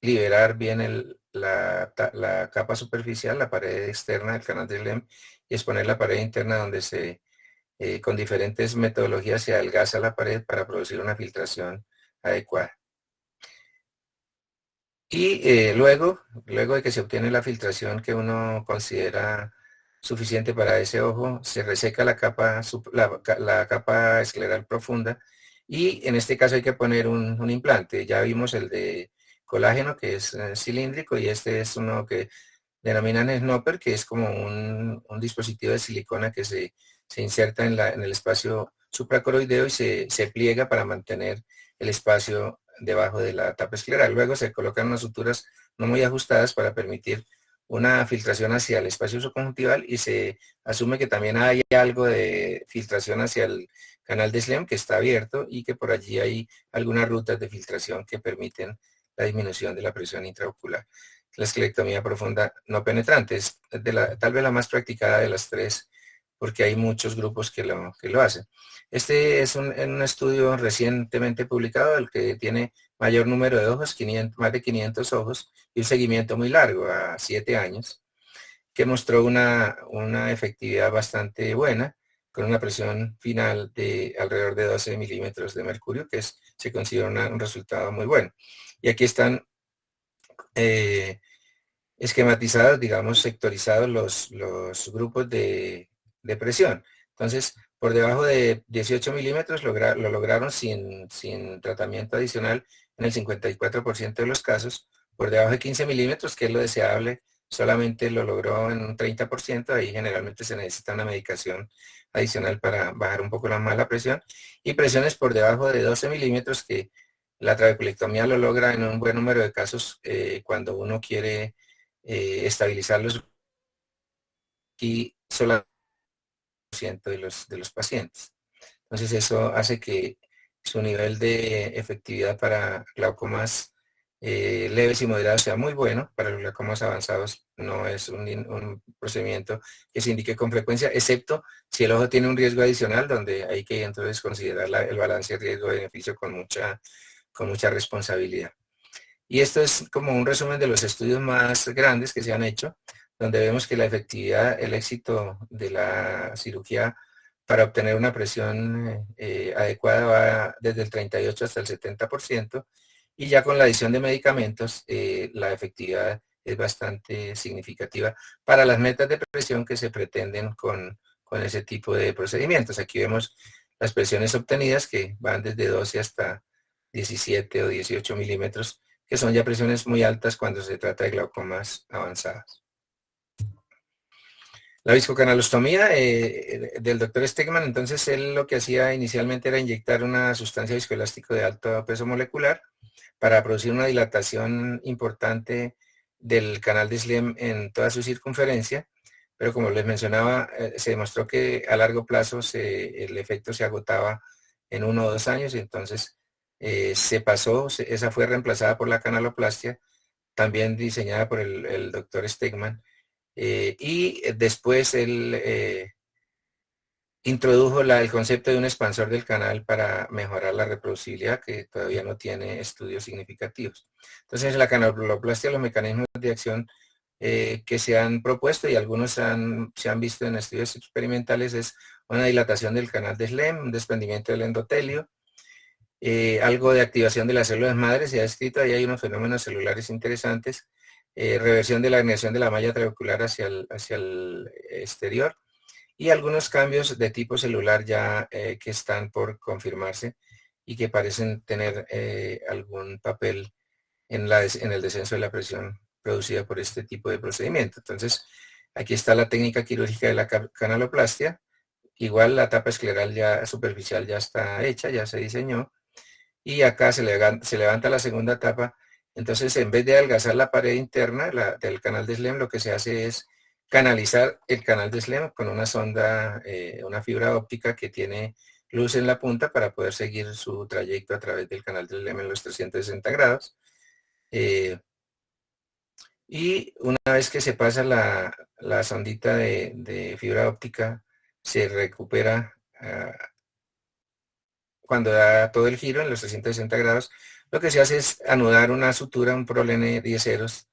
liberar bien la capa superficial, la pared externa del canal de SLEM, y exponer la pared interna donde con diferentes metodologías se adelgaza la pared para producir una filtración adecuada. Y luego de que se obtiene la filtración que uno considera suficiente para ese ojo, se reseca la capa escleral profunda, y en este caso hay que poner un implante. Ya vimos el de colágeno, que es cilíndrico, y este es uno que denominan snopper, que es como un dispositivo de silicona que se inserta en el espacio supracoroideo y se pliega para mantener el espacio debajo de la tapa escleral. Luego se colocan unas suturas no muy ajustadas para permitir una filtración hacia el espacio subconjuntival, y se asume que también hay algo de filtración hacia el canal de SLEM, que está abierto, y que por allí hay algunas rutas de filtración que permiten la disminución de la presión intraocular. La esclerectomía profunda no penetrante es tal vez la más practicada de las tres, porque hay muchos grupos que lo hacen. Este es un estudio recientemente publicado, el que tiene mayor número de ojos, más de 500 ojos, y un seguimiento muy largo, a 7 años, que mostró una efectividad bastante buena, con una presión final de alrededor de 12 milímetros de mercurio, que se considera un resultado muy bueno. Y aquí están esquematizados, digamos, sectorizados los grupos de presión. Entonces, por debajo de 18 milímetros lo lograron sin tratamiento adicional en el 54% de los casos. Por debajo de 15 milímetros, que es lo deseable, solamente lo logró en un 30%. Ahí generalmente se necesita una medicación adicional para bajar un poco la mala presión. Y presiones por debajo de 12 milímetros, que la trabeculectomía lo logra en un buen número de casos cuando uno quiere estabilizarlos, y solamente de los pacientes. Entonces eso hace que su nivel de efectividad para glaucomas leves y moderados sea muy bueno. Para los glaucomas avanzados no es un procedimiento que se indique con frecuencia, excepto si el ojo tiene un riesgo adicional, donde hay que entonces considerar el balance riesgo-beneficio con mucha responsabilidad. Y esto es como un resumen de los estudios más grandes que se han hecho, donde vemos que la efectividad, el éxito de la cirugía para obtener una presión adecuada va desde el 38 hasta el 70%, y ya con la adición de medicamentos, la efectividad es bastante significativa para las metas de presión que se pretenden con ese tipo de procedimientos. Aquí vemos las presiones obtenidas, que van desde 12 hasta 17 o 18 milímetros, que son ya presiones muy altas cuando se trata de glaucomas avanzadas. La viscocanalostomía del doctor Stegman, entonces él lo que hacía inicialmente era inyectar una sustancia viscoelástico de alto peso molecular para producir una dilatación importante del canal de SLEM en toda su circunferencia, pero como les mencionaba, se demostró que a largo plazo el efecto se agotaba en 1 o 2 años, y entonces esa fue reemplazada por la canaloplastia, también diseñada por el doctor Stegman, y después él introdujo el concepto de un expansor del canal para mejorar la reproducibilidad, que todavía no tiene estudios significativos. Entonces, la canaloplastia, los mecanismos de acción que se han propuesto, y algunos se han visto en estudios experimentales, es una dilatación del canal de SLEM, un desprendimiento del endotelio, algo de activación de las células madres. Se ha escrito, ahí hay unos fenómenos celulares interesantes, reversión de la herniación de la malla trabecular hacia el exterior, y algunos cambios de tipo celular ya que están por confirmarse y que parecen tener algún papel en el descenso de la presión producida por este tipo de procedimiento. Entonces, aquí está la técnica quirúrgica de la canaloplastia. Igual la tapa escleral ya superficial ya está hecha, ya se diseñó, y acá se levanta la segunda tapa. Entonces, en vez de adelgazar la pared interna del canal de SLEM, lo que se hace es canalizar el canal de SLEM con una sonda, una fibra óptica que tiene luz en la punta para poder seguir su trayecto a través del canal de SLEM en los 360 grados. Y una vez que se pasa la sondita de fibra óptica, se recupera cuando da todo el giro en los 360 grados. Lo que se hace es anudar una sutura, un prolene 10 ceros,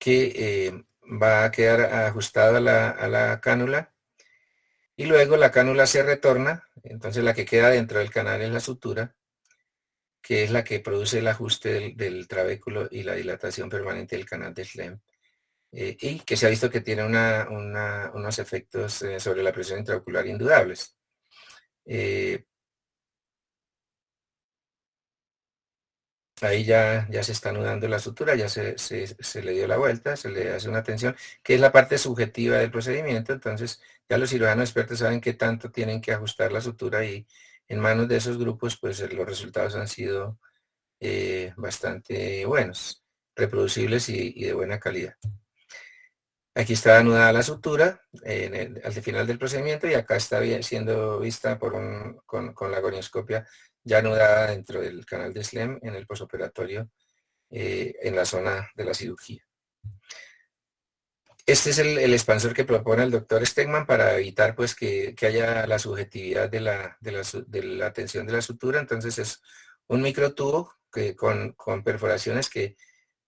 que va a quedar ajustado a la cánula, y luego la cánula se retorna. Entonces la que queda dentro del canal es la sutura, que es la que produce el ajuste del trabéculo y la dilatación permanente del canal de Schlemm, y que se ha visto que tiene unos efectos sobre la presión intraocular indudables. Ahí ya se está anudando la sutura, ya se le dio la vuelta, se le hace una tensión, que es la parte subjetiva del procedimiento. Entonces ya los cirujanos expertos saben qué tanto tienen que ajustar la sutura, y en manos de esos grupos pues los resultados han sido bastante buenos, reproducibles y de buena calidad. Aquí está anudada la sutura al final del procedimiento, y acá está siendo vista con la gonioscopia ya anudada dentro del canal de Schlemm en el posoperatorio, en la zona de la cirugía. Este es el expansor que propone el doctor Stegman para evitar pues que haya la subjetividad de la tensión de la sutura. Entonces es un microtubo con perforaciones que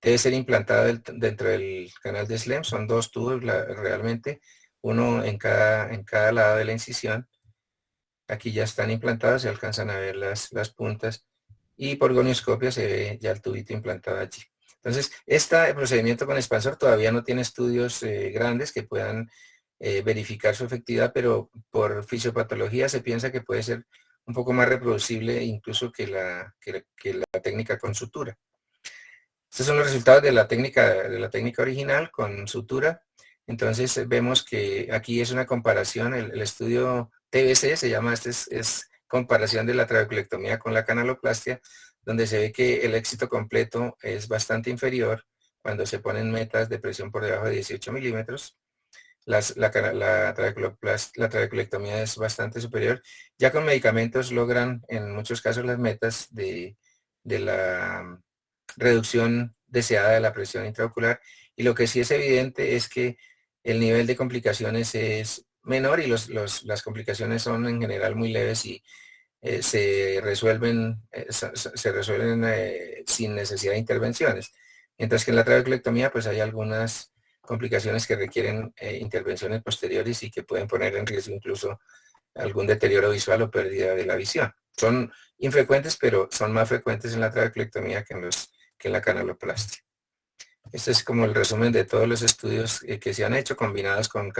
debe ser implantado dentro del canal de Schlemm. Son 2 tubos realmente, uno en cada lado de la incisión. Aquí ya están implantados, se alcanzan a ver las puntas, y por gonioscopia se ve ya el tubito implantado allí. Entonces, este procedimiento con expansor todavía no tiene estudios grandes que puedan verificar su efectividad, pero por fisiopatología se piensa que puede ser un poco más reproducible incluso que la técnica con sutura. Estos son los resultados de la técnica original con sutura. Entonces vemos que aquí es una comparación, el estudio TBC se llama, es comparación de la trabeculectomía con la canaloplastia, donde se ve que el éxito completo es bastante inferior cuando se ponen metas de presión por debajo de 18 milímetros. La trabeculectomía es bastante superior. Ya con medicamentos logran en muchos casos las metas de la reducción deseada de la presión intraocular, y lo que sí es evidente es que el nivel de complicaciones es menor, y las complicaciones son en general muy leves, y se resuelven sin necesidad de intervenciones. Mientras que en la trabeculectomía pues hay algunas complicaciones que requieren intervenciones posteriores y que pueden poner en riesgo incluso algún deterioro visual o pérdida de la visión. Son infrecuentes, pero son más frecuentes en la trabeculectomía que en la canaloplastia. Este es como el resumen de todos los estudios que se han hecho combinados con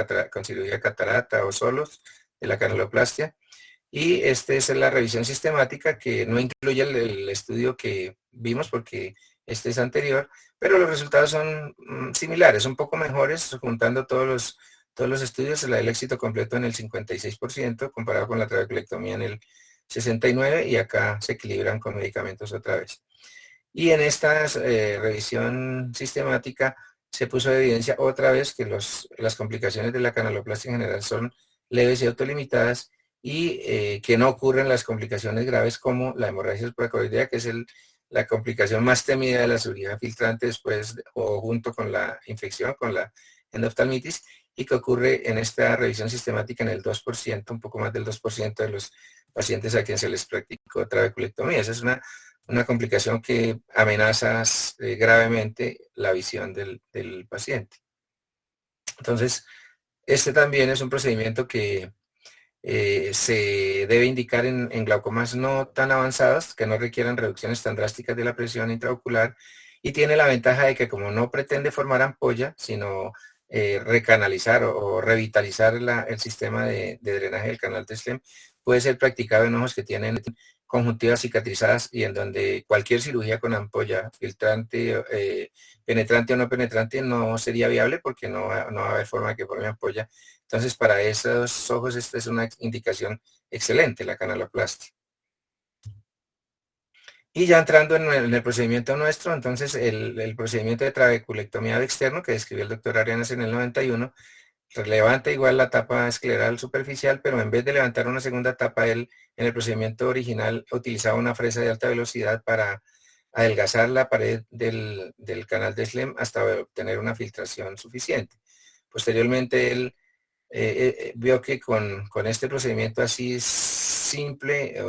cirugía catarata o solos de la canaloplastia. Y esta es la revisión sistemática, que no incluye el estudio que vimos porque este es anterior, pero los resultados son similares, un poco mejores, juntando todos los estudios. El éxito completo en el 56%, comparado con la trabeculectomía en el 69%, y acá se equilibran con medicamentos otra vez. Y en esta revisión sistemática se puso de evidencia otra vez que las complicaciones de la canaloplastia en general son leves y autolimitadas, y que no ocurren las complicaciones graves como la hemorragia supracoroidea, que es la complicación más temida de la cirugía filtrante después o junto con la infección, con la endoftalmitis, y que ocurre en esta revisión sistemática en el 2%, un poco más del 2% de los pacientes a quienes se les practicó trabeculectomía. Esa es una complicación que amenaza gravemente la visión del paciente. Entonces, este también es un procedimiento que se debe indicar en glaucomas no tan avanzados, que no requieran reducciones tan drásticas de la presión intraocular, y tiene la ventaja de que como no pretende formar ampolla, sino recanalizar o revitalizar el sistema de drenaje del canal de Schlemm, puede ser practicado en ojos que tienen conjuntivas cicatrizadas y en donde cualquier cirugía con ampolla filtrante, penetrante o no penetrante, no sería viable porque no va a haber forma de que forme ampolla. Entonces, para esos ojos esta es una indicación excelente, la canaloplastia. Y ya entrando en el procedimiento nuestro, entonces el procedimiento de trabeculectomía de externo que describió el doctor Arenas en el 91, levanta igual la tapa escleral superficial, pero en vez de levantar una segunda tapa, él en el procedimiento original utilizaba una fresa de alta velocidad para adelgazar la pared del canal de Schlemm hasta obtener una filtración suficiente. Posteriormente él vio que con este procedimiento así simple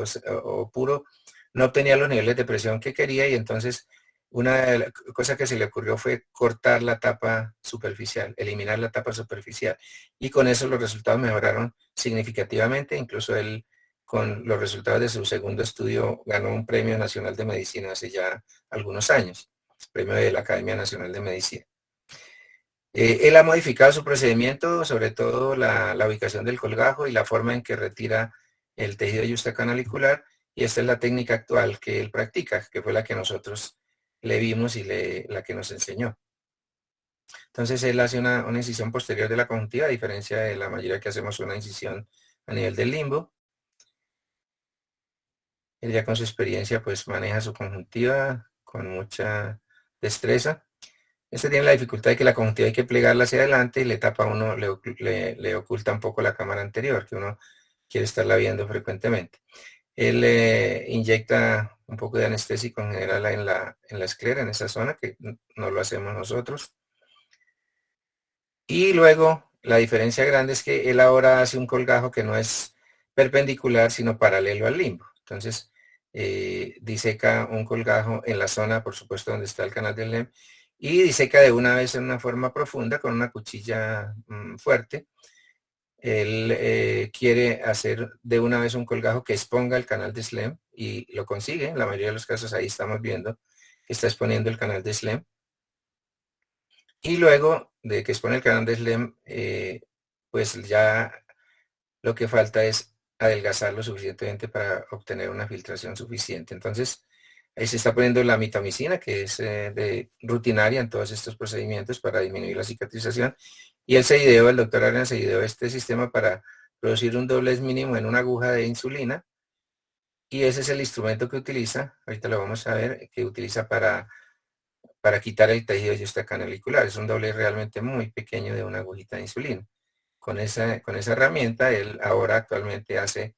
o puro no obtenía los niveles de presión que quería, y entonces Una cosa que se le ocurrió fue cortar la tapa superficial, eliminar la tapa superficial. Y con eso los resultados mejoraron significativamente. Incluso él, con los resultados de su segundo estudio, ganó un premio nacional de medicina hace ya algunos años, premio de la Academia Nacional de Medicina. Él ha modificado su procedimiento, sobre todo la ubicación del colgajo y la forma en que retira el tejido yustacanalicular, y esta es la técnica actual que él practica, que fue la que nosotros le vimos y la que nos enseñó. Entonces él hace una incisión posterior de la conjuntiva, a diferencia de la mayoría que hacemos una incisión a nivel del limbo. Él ya con su experiencia pues maneja su conjuntiva con mucha destreza. Este tiene la dificultad de que la conjuntiva hay que plegarla hacia adelante y le tapa a uno, le oculta un poco la cámara anterior, que uno quiere estarla viendo frecuentemente. Él inyecta un poco de anestésico en general en la esclera, en esa zona, que no lo hacemos nosotros. Y luego, la diferencia grande es que él ahora hace un colgajo que no es perpendicular, sino paralelo al limbo. Entonces, diseca un colgajo en la zona, por supuesto, donde está el canal del LEM, y diseca de una vez en una forma profunda con una cuchilla fuerte. Él quiere hacer de una vez un colgajo que exponga el canal de SLEM y lo consigue. En la mayoría de los casos ahí estamos viendo que está exponiendo el canal de SLEM. Y luego de que expone el canal de SLEM, pues ya lo que falta es adelgazarlo suficientemente para obtener una filtración suficiente. Entonces, ahí se está poniendo la mitomicina, que es rutinaria en todos estos procedimientos para disminuir la cicatrización. Y el doctor Arenas se ideó este sistema para producir un doblez mínimo en una aguja de insulina. Y ese es el instrumento que utiliza, ahorita lo vamos a ver, que utiliza para quitar el tejido yustacanalicular. Es un doblez realmente muy pequeño de una agujita de insulina. Con esa herramienta, él ahora actualmente hace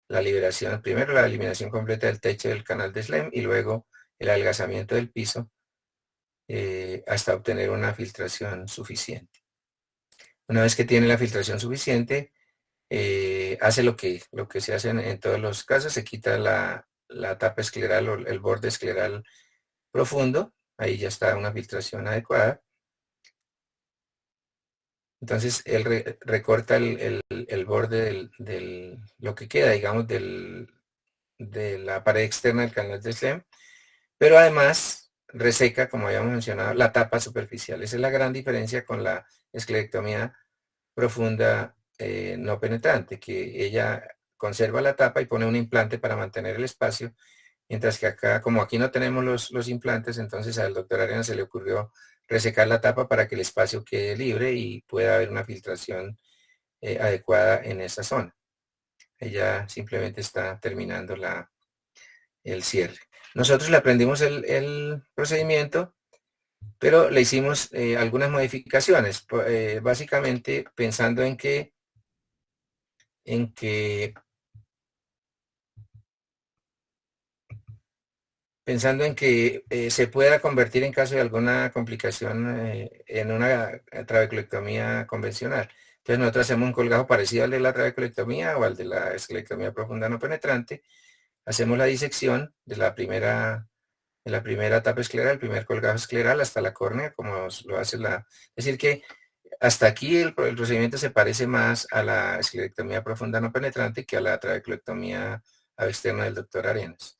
la liberación, primero la eliminación completa del techo del canal de SLEM y luego el adelgazamiento del piso hasta obtener una filtración suficiente. Una vez que tiene la filtración suficiente, hace lo que se hace en todos los casos, se quita la tapa escleral o el borde escleral profundo, ahí ya está una filtración adecuada. Entonces él recorta el borde de lo que queda, digamos, de la pared externa del canal de SLEM, pero además reseca, como habíamos mencionado, la tapa superficial. Esa es la gran diferencia con la esclerectomía profunda no penetrante, que ella conserva la tapa y pone un implante para mantener el espacio, mientras que acá, como aquí no tenemos los implantes, entonces al doctor Arenas se le ocurrió resecar la tapa para que el espacio quede libre y pueda haber una filtración adecuada en esa zona. Ella simplemente está terminando el cierre. Nosotros le aprendimos el procedimiento, pero le hicimos algunas modificaciones, básicamente pensando en que se pueda convertir en caso de alguna complicación en una trabeculectomía convencional. Entonces nosotros hacemos un colgajo parecido al de la trabeculectomía o al de la esclerectomía profunda no penetrante. Hacemos la disección de la primera tapa escleral, el primer colgajo escleral hasta la córnea, como lo hace Es decir que hasta aquí el procedimiento se parece más a la esclerectomía profunda no penetrante que a la trabeculectomía externa del doctor Arenas.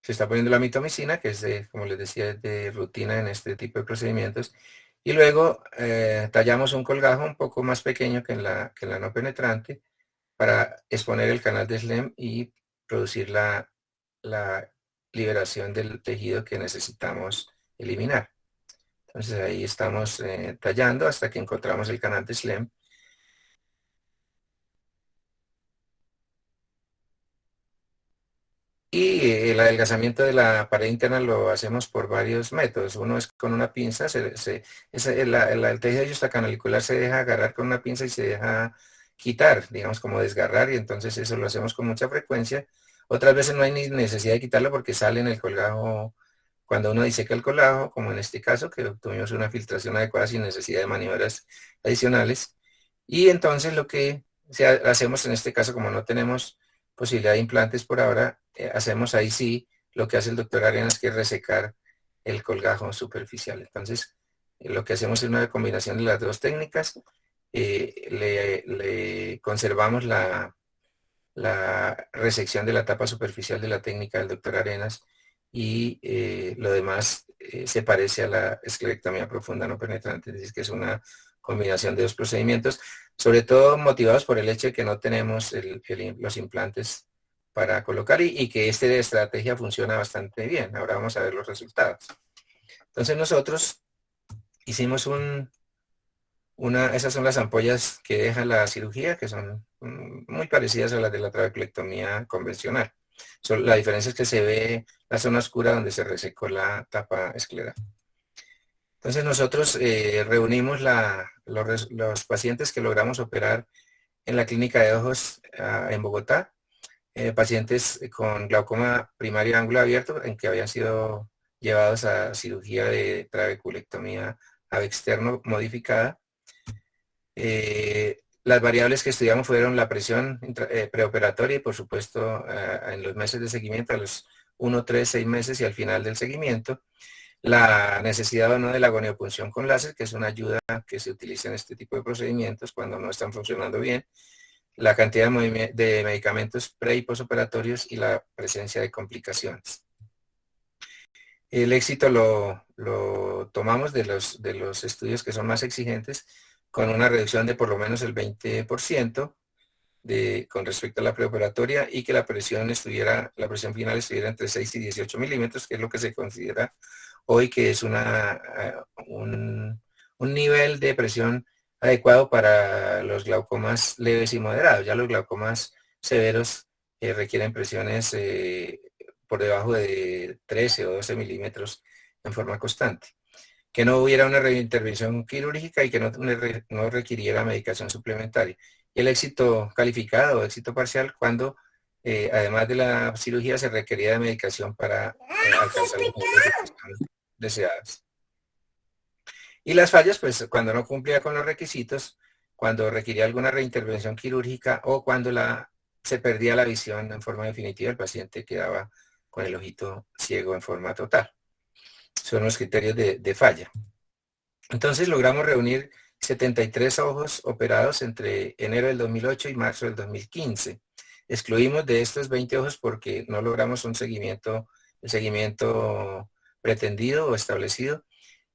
Se está poniendo la mitomicina, que es como les decía, de rutina en este tipo de procedimientos. Y luego tallamos un colgajo un poco más pequeño que en la no penetrante para exponer el canal de SLEM y producir la liberación del tejido que necesitamos eliminar. Entonces ahí estamos tallando hasta que encontramos el canal de SLEM. Y el adelgazamiento de la pared interna lo hacemos por varios métodos. Uno es con una pinza, el tejido yustacanalicular se deja agarrar con una pinza y se deja quitar, digamos como desgarrar, y entonces eso lo hacemos con mucha frecuencia. Otras veces no hay ni necesidad de quitarlo porque sale en el colgajo, cuando uno diseca el colgajo, como en este caso, que obtuvimos una filtración adecuada sin necesidad de maniobras adicionales. Y entonces lo que hacemos en este caso, como no tenemos posibilidad de implantes por ahora, hacemos ahí sí lo que hace el doctor Arenas, que es resecar el colgajo superficial. Entonces, lo que hacemos es una combinación de las dos técnicas. Le conservamos la resección de la tapa superficial de la técnica del doctor Arenas y lo demás se parece a la esclerectomía profunda no penetrante, es decir, que es una combinación de dos procedimientos, sobre todo motivados por el hecho de que no tenemos los implantes para colocar y que esta estrategia funciona bastante bien. Ahora vamos a ver los resultados. Entonces nosotros hicimos esas son las ampollas que deja la cirugía, que son muy parecidas a las de la trabeculectomía convencional. La diferencia es que se ve la zona oscura donde se resecó la tapa escleral. Entonces nosotros reunimos los pacientes que logramos operar en la clínica de ojos en Bogotá, pacientes con glaucoma primario de ángulo abierto, en que habían sido llevados a cirugía de trabeculectomía AB externo modificada. Las variables que estudiamos fueron la presión preoperatoria y por supuesto en los meses de seguimiento, a los 1, 3, 6 meses y al final del seguimiento, la necesidad o no de la goniopunción con láser, que es una ayuda que se utiliza en este tipo de procedimientos cuando no están funcionando bien, la cantidad de medicamentos pre y posoperatorios y la presencia de complicaciones. El éxito lo tomamos de los estudios que son más exigentes, con una reducción de por lo menos el 20% con respecto a la preoperatoria y que la presión final estuviera entre 6 y 18 milímetros, que es lo que se considera hoy que es un nivel de presión adecuado para los glaucomas leves y moderados. Ya los glaucomas severos requieren presiones por debajo de 13 o 12 milímetros en forma constante. Que no hubiera una reintervención quirúrgica y que no requiriera medicación suplementaria. Y el éxito calificado o éxito parcial cuando además de la cirugía se requería de medicación para alcanzar los niveles de presión deseados. Y las fallas, pues cuando no cumplía con los requisitos, cuando requería alguna reintervención quirúrgica o cuando se perdía la visión en forma definitiva, el paciente quedaba con el ojito ciego en forma total. Son los criterios de falla. Entonces logramos reunir 73 ojos operados entre enero del 2008 y marzo del 2015. Excluimos de estos 20 ojos porque no logramos el seguimiento pretendido o establecido,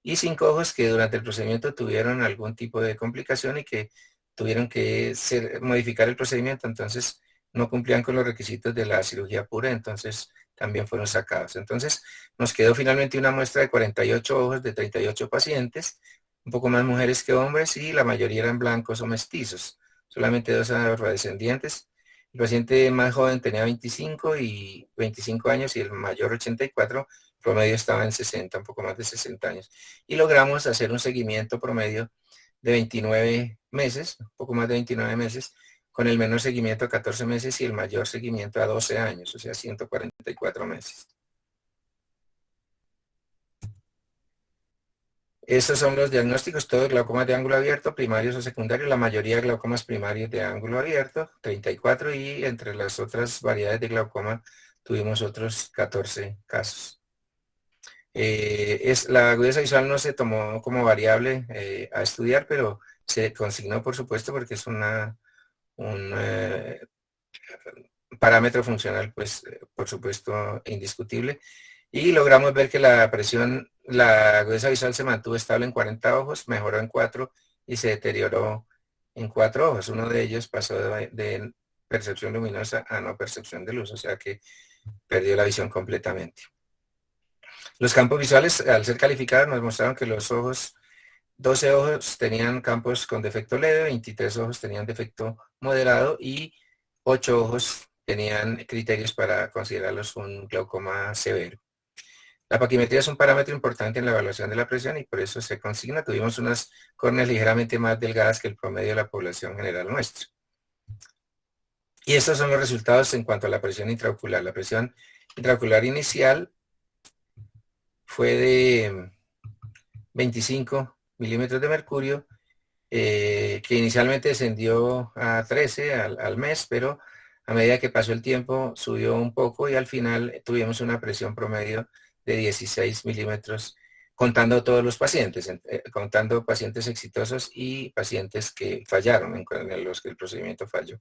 y 5 ojos que durante el procedimiento tuvieron algún tipo de complicación y que tuvieron que modificar el procedimiento, entonces no cumplían con los requisitos de la cirugía pura, entonces también fueron sacados. Entonces nos quedó finalmente una muestra de 48 ojos de 38 pacientes, un poco más mujeres que hombres, y la mayoría eran blancos o mestizos, solamente 2 afrodescendientes. El paciente más joven tenía 25 años y el mayor 84, promedio estaba en 60, un poco más de 60 años. Y logramos hacer un seguimiento promedio de 29 meses, un poco más de 29 meses, con el menor seguimiento a 14 meses y el mayor seguimiento a 12 años, o sea, 144 meses. Estos son los diagnósticos, todos glaucomas de ángulo abierto, primarios o secundarios, la mayoría de glaucomas primarios de ángulo abierto, 34, y entre las otras variedades de glaucoma tuvimos otros 14 casos. La agudeza visual no se tomó como variable a estudiar, pero se consignó, por supuesto, porque es un parámetro funcional, pues, por supuesto, indiscutible. Y logramos ver que la agudeza visual se mantuvo estable en 40 ojos, mejoró en 4 y se deterioró en 4 ojos. Uno de ellos pasó de percepción luminosa a no percepción de luz, o sea que perdió la visión completamente. Los campos visuales, al ser calificados, nos mostraron que los ojos, 12 ojos tenían campos con defecto leve, 23 ojos tenían defecto moderado y 8 ojos tenían criterios para considerarlos un glaucoma severo. La paquimetría es un parámetro importante en la evaluación de la presión y por eso se consigna. Tuvimos unas córneas ligeramente más delgadas que el promedio de la población general nuestra. Y estos son los resultados en cuanto a la presión intraocular. La presión intraocular inicial fue de 25 milímetros de mercurio, que inicialmente descendió a 13 al mes, pero A medida que pasó el tiempo subió un poco y al final tuvimos una presión promedio de 16 milímetros, contando todos los pacientes, contando pacientes exitosos y pacientes que fallaron, en los que el procedimiento falló.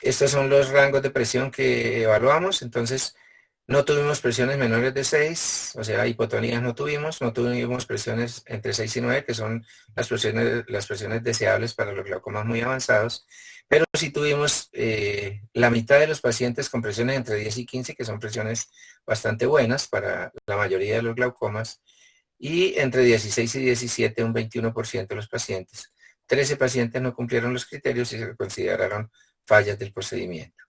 Estos son los rangos de presión que evaluamos. Entonces, no tuvimos presiones menores de 6, o sea, hipotonías no tuvimos presiones entre 6 y 9, que son las presiones deseables para los glaucomas muy avanzados, pero sí tuvimos la mitad de los pacientes con presiones entre 10 y 15, que son presiones bastante buenas para la mayoría de los glaucomas, y entre 16 y 17, un 21% de los pacientes. 13 pacientes no cumplieron los criterios y se consideraron fallas del procedimiento.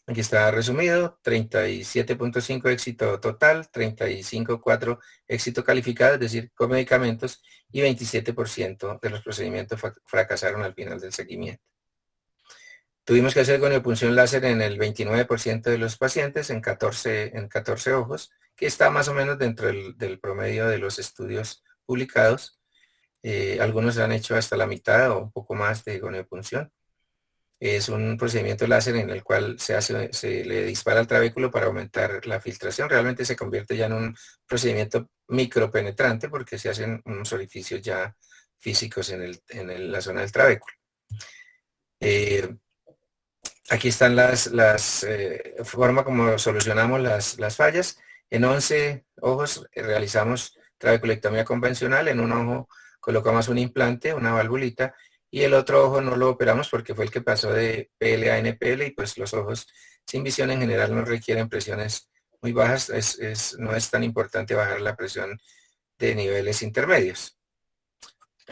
Aquí está resumido: 37.5 éxito total, 35.4 éxito calificado, es decir, con medicamentos, y 27% de los procedimientos fracasaron al final del seguimiento. Tuvimos que hacer goniopunción láser en el 29% de los pacientes, en 14 ojos, que está más o menos dentro del promedio de los estudios publicados. Algunos han hecho hasta la mitad o un poco más de goniopunción. Es un procedimiento láser en el cual se le dispara al trabéculo para aumentar la filtración. Realmente se convierte ya en un procedimiento micropenetrante porque se hacen unos orificios ya físicos en la zona del trabéculo. Aquí están las forma como solucionamos las fallas. En 11 ojos realizamos trabeculectomía convencional. En un ojo colocamos un implante, una valvulita, y el otro ojo no lo operamos porque fue el que pasó de PL a NPL, y pues los ojos sin visión en general no requieren presiones muy bajas. No es tan importante bajar la presión de niveles intermedios.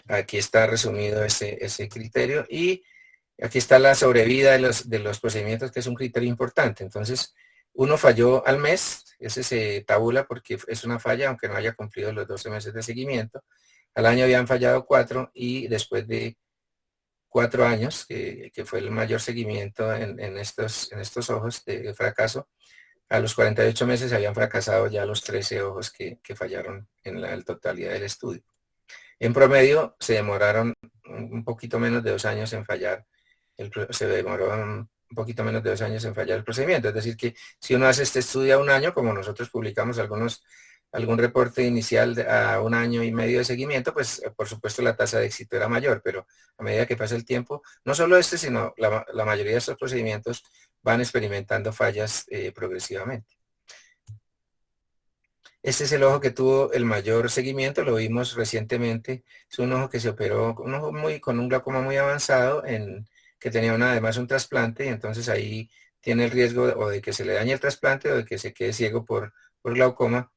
Aquí está resumido ese criterio, y aquí está la sobrevida de los procedimientos, que es un criterio importante. Entonces, uno falló al mes, ese se tabula porque es una falla aunque no haya cumplido los 12 meses de seguimiento. Al año habían fallado 4, y después de 4 años, que fue el mayor seguimiento en estos ojos de fracaso, a los 48 meses habían fracasado ya los 13 ojos que fallaron en la totalidad del estudio. En promedio se demoraron un poquito menos de 2 años en fallar, un poquito menos de 2 años en fallar el procedimiento. Es decir, que si uno hace este estudio a 1 año, como nosotros publicamos algún reporte inicial a 1 año y medio de seguimiento, pues por supuesto la tasa de éxito era mayor, pero a medida que pasa el tiempo, no solo sino la mayoría de estos procedimientos van experimentando fallas progresivamente. Este es el ojo que tuvo el mayor seguimiento, lo vimos recientemente. Es un ojo que se operó, un ojo con un glaucoma muy avanzado, que tenía además un trasplante, y entonces ahí tiene el riesgo o de que se le dañe el trasplante o de que se quede ciego por glaucoma.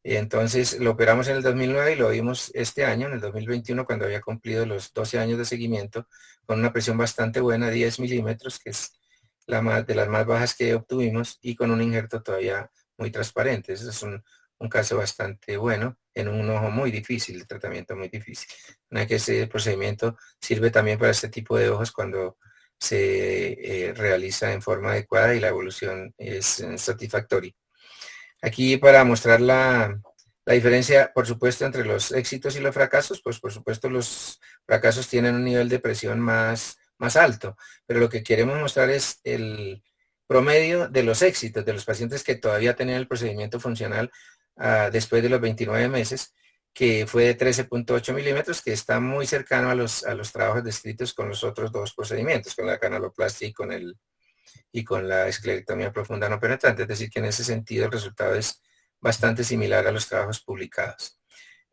Entonces lo operamos en el 2009 y lo vimos este año, en el 2021, cuando había cumplido los 12 años de seguimiento, con una presión bastante buena, 10 milímetros, que es de las más bajas que obtuvimos, y con un injerto todavía muy transparente. Ese es un caso bastante bueno en un ojo muy difícil, de tratamiento muy difícil. Que ese procedimiento sirve también para este tipo de ojos cuando se realiza en forma adecuada y la evolución es satisfactoria. Aquí, para mostrar la diferencia, por supuesto, entre los éxitos y los fracasos, pues por supuesto los fracasos tienen un nivel de presión más alto, pero lo que queremos mostrar es el promedio de los éxitos de los pacientes que todavía tenían el procedimiento funcional después de los 29 meses, que fue de 13.8 milímetros, que está muy cercano a los trabajos descritos con los otros 2 procedimientos, con la canaloplastia y con la esclerectomía profunda no penetrante. Es decir, que en ese sentido el resultado es bastante similar a los trabajos publicados.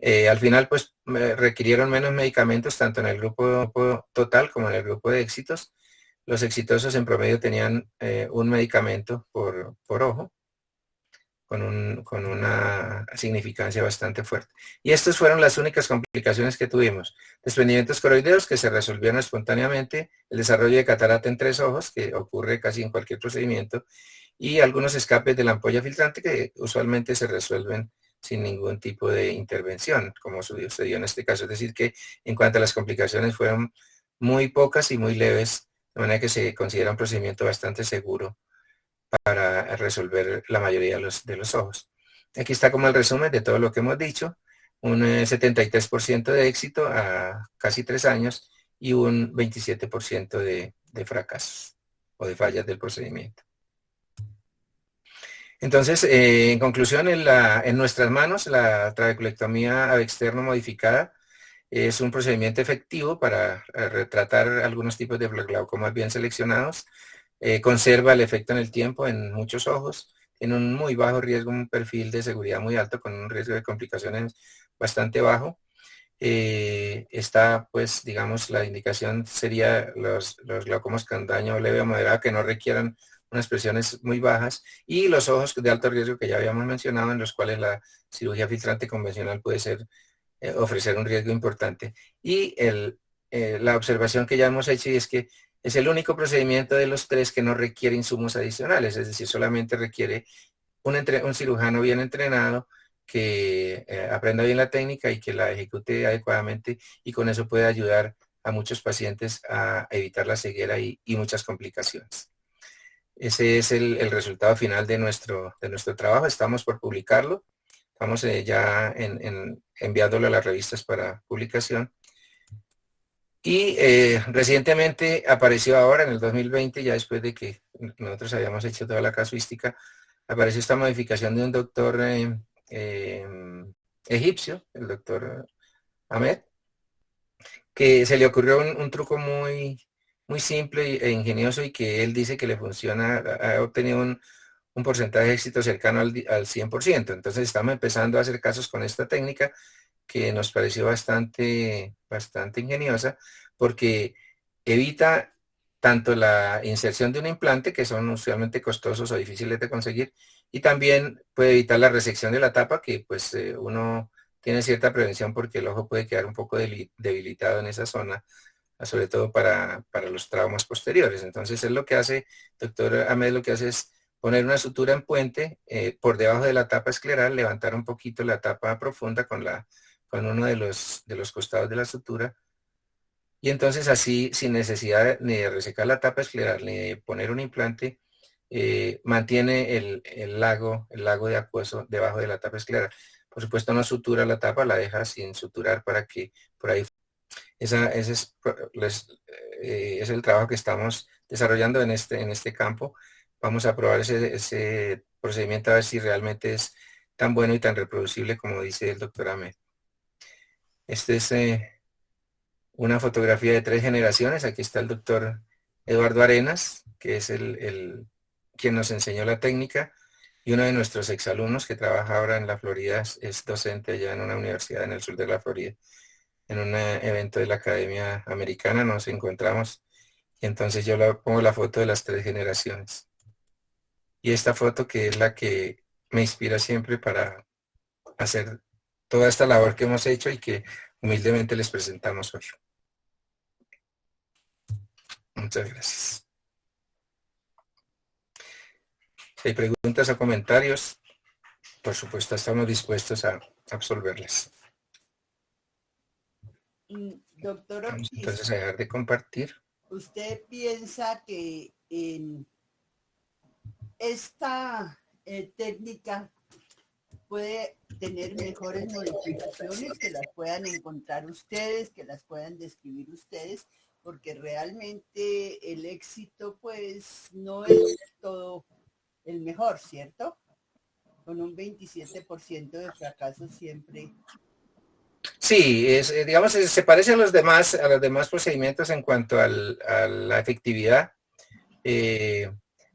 Al final, pues, requirieron menos medicamentos, tanto en el grupo total como en el grupo de éxitos. Los exitosos en promedio tenían un medicamento por ojo, con una significancia bastante fuerte. Y estas fueron las únicas complicaciones que tuvimos: desprendimientos coroideos que se resolvieron espontáneamente, el desarrollo de catarata en 3 ojos, que ocurre casi en cualquier procedimiento, y algunos escapes de la ampolla filtrante que usualmente se resuelven sin ningún tipo de intervención, como sucedió en este caso. Es decir, que en cuanto a las complicaciones fueron muy pocas y muy leves, de manera que se considera un procedimiento bastante seguro para resolver la mayoría de los ojos. Aquí está como el resumen de todo lo que hemos dicho: un 73% de éxito a casi 3 años y un 27% de fracasos o de fallas del procedimiento. Entonces, en conclusión, en nuestras manos, la trabeculectomía ab externo modificada es un procedimiento efectivo para retratar algunos tipos de glaucomas bien seleccionados. Conserva el efecto en el tiempo en muchos ojos, tiene un muy bajo riesgo, un perfil de seguridad muy alto con un riesgo de complicaciones bastante bajo. Está, pues, digamos, la indicación sería los glaucomas con daño leve o moderado que no requieran unas presiones muy bajas, y los ojos de alto riesgo que ya habíamos mencionado, en los cuales la cirugía filtrante convencional puede ser ofrecer un riesgo importante. Y la observación que ya hemos hecho es que es el único procedimiento de los tres que no requiere insumos adicionales, es decir, solamente requiere un cirujano bien entrenado que aprenda bien la técnica y que la ejecute adecuadamente, y con eso puede ayudar a muchos pacientes a evitar la ceguera y muchas complicaciones. Ese es el resultado final de nuestro trabajo. Estamos por publicarlo. Estamos ya enviándolo a las revistas para publicación. Y recientemente apareció ahora, en el 2020, ya después de que nosotros habíamos hecho toda la casuística, apareció esta modificación de un doctor egipcio, el doctor Ahmed, que se le ocurrió un truco muy simple e ingenioso, y que él dice que le funciona, ha obtenido un porcentaje de éxito cercano al 100%. Entonces estamos empezando a hacer casos con esta técnica, que nos pareció bastante ingeniosa, porque evita tanto la inserción de un implante, que son usualmente costosos o difíciles de conseguir, y también puede evitar la resección de la tapa, que pues uno tiene cierta prevención porque el ojo puede quedar un poco debilitado en esa zona, sobre todo para los traumas posteriores. Entonces es lo que hace, doctor Ahmed, lo que hace es poner una sutura en puente por debajo de la tapa escleral, levantar un poquito la tapa profunda con uno de los costados de la sutura, y entonces así, sin necesidad ni de resecar la tapa escleral ni de poner un implante, mantiene el lago de acuoso debajo de la tapa escleral. Por supuesto no sutura la tapa, la deja sin suturar para que por ahí... Ese es el trabajo que estamos desarrollando en este campo. Vamos a probar ese procedimiento a ver si realmente es tan bueno y tan reproducible como dice el doctor Ahmed. Este es una fotografía de 3 generaciones. Aquí está el doctor Eduardo Arenas, que es quien nos enseñó la técnica, y uno de nuestros exalumnos que trabaja ahora en la Florida, es docente allá en una universidad en el sur de la Florida. En un evento de la Academia Americana nos encontramos, y entonces yo pongo la foto de las 3 generaciones. Y esta foto, que es la que me inspira siempre para hacer toda esta labor que hemos hecho y que humildemente les presentamos hoy. Muchas gracias. Si hay preguntas o comentarios, por supuesto estamos dispuestos a absolverlas. Doctor Vamos Ortiz, entonces a dejar de compartir. ¿usted piensa que en esta técnica puede tener mejores modificaciones, que las puedan encontrar ustedes, que las puedan describir ustedes? Porque realmente el éxito pues no es todo el mejor, ¿cierto? Con un 27% de fracaso siempre. Sí, digamos, se parece a los demás procedimientos en cuanto a la efectividad.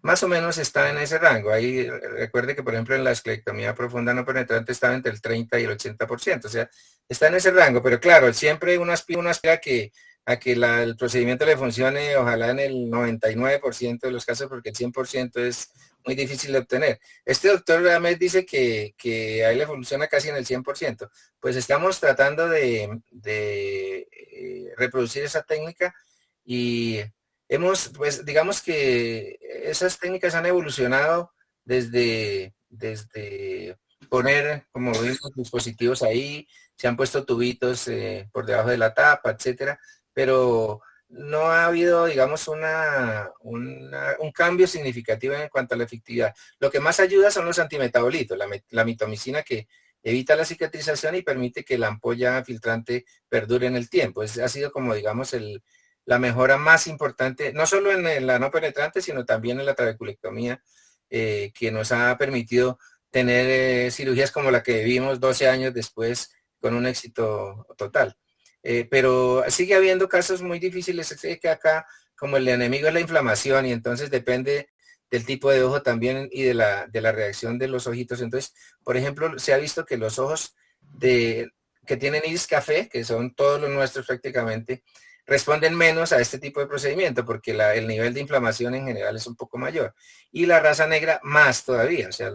Más o menos está en ese rango. Ahí recuerde que, por ejemplo, en la esclerectomía profunda no penetrante estaba entre el 30 y el 80%, o sea, está en ese rango, pero claro, siempre uno aspira a que el procedimiento le funcione, ojalá en el 99% de los casos, porque el 100% es muy difícil de obtener. Este doctor Ahmed dice que a él le funciona casi en el 100%. Pues estamos tratando de reproducir esa técnica, y pues digamos que esas técnicas han evolucionado desde poner, como vimos, dispositivos ahí, se han puesto tubitos por debajo de la tapa, etcétera, pero no ha habido, digamos, un cambio significativo en cuanto a la efectividad. Lo que más ayuda son los antimetabolitos, la mitomicina, que evita la cicatrización y permite que la ampolla filtrante perdure en el tiempo. Ha sido como, digamos, la mejora más importante, no solo en la no penetrante, sino también en la trabeculectomía, que nos ha permitido tener cirugías como la que vimos 12 años después con un éxito total. Pero sigue habiendo casos muy difíciles, que acá como el enemigo es la inflamación y entonces depende del tipo de ojo también y de la reacción de los ojitos. Entonces, por ejemplo, se ha visto que los ojos que tienen iris café, que son todos los nuestros prácticamente, responden menos a este tipo de procedimiento porque el nivel de inflamación en general es un poco mayor. Y la raza negra más todavía, o sea,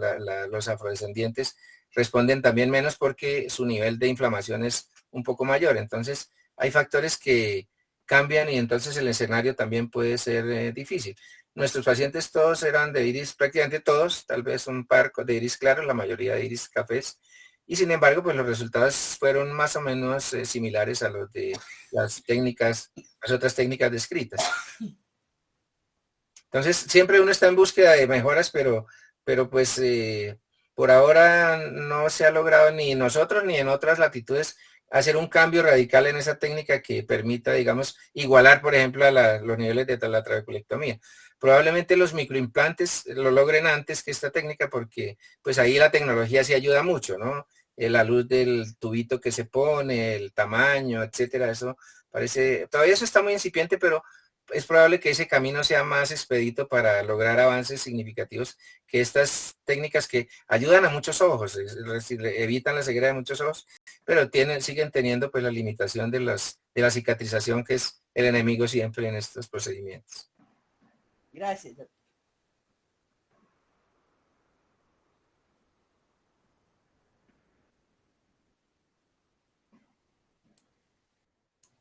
los afrodescendientes responden también menos porque su nivel de inflamación es un poco mayor. Entonces, hay factores que cambian y entonces el escenario también puede ser difícil. Nuestros pacientes todos eran de iris, prácticamente todos, tal vez un par de iris claros, la mayoría de iris cafés. Y sin embargo, pues los resultados fueron más o menos similares a los de las otras técnicas descritas. Entonces, siempre uno está en búsqueda de mejoras, pero pues por ahora no se ha logrado ni nosotros ni en otras latitudes hacer un cambio radical en esa técnica que permita, digamos, igualar, por ejemplo, los niveles de la trabeculectomía. Probablemente los microimplantes lo logren antes que esta técnica porque pues ahí la tecnología sí ayuda mucho, ¿no? La luz del tubito que se pone, el tamaño, etcétera, eso parece, todavía eso está muy incipiente, pero es probable que ese camino sea más expedito para lograr avances significativos que estas técnicas que ayudan a muchos ojos, es decir, evitan la ceguera de muchos ojos, pero siguen teniendo pues la limitación de la cicatrización, que es el enemigo siempre en estos procedimientos. Gracias, doctor.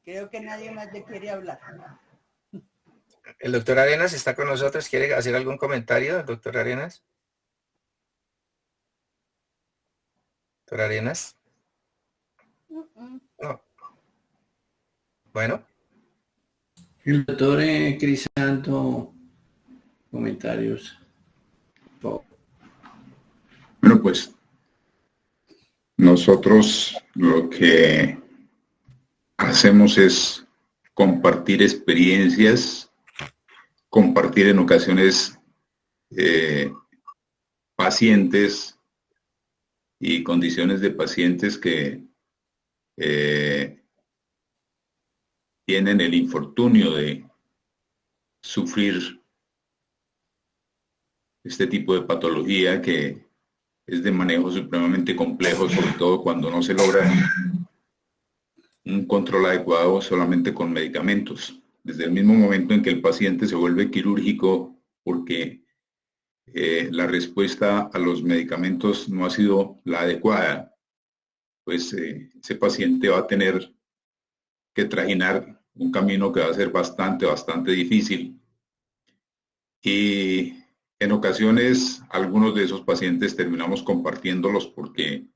Creo que nadie más le quiere hablar. El doctor Arenas está con nosotros. ¿Quiere hacer algún comentario, doctor Arenas? ¿Doctor Arenas? No. Bueno. El doctor Crisanto, comentarios. Bueno, pues nosotros lo que hacemos es compartir experiencias, compartir en ocasiones pacientes y condiciones de pacientes que tienen el infortunio de sufrir este tipo de patología que es de manejo supremamente complejo, sobre todo cuando no se logra un control adecuado solamente con medicamentos. Desde el mismo momento en que el paciente se vuelve quirúrgico porque la respuesta a los medicamentos no ha sido la adecuada, pues ese paciente va a tener que trajinar un camino que va a ser bastante difícil. Y en ocasiones algunos de esos pacientes terminamos compartiéndolos porque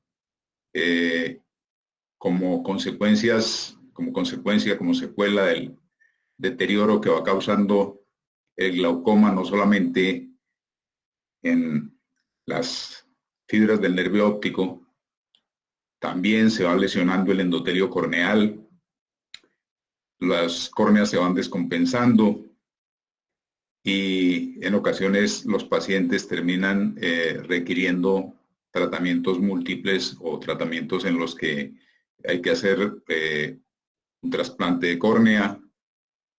como secuela del deterioro que va causando el glaucoma, no solamente en las fibras del nervio óptico, también se va lesionando el endotelio corneal, las córneas se van descompensando y en ocasiones los pacientes terminan requiriendo tratamientos múltiples o tratamientos en los que hay que hacer un trasplante de córnea,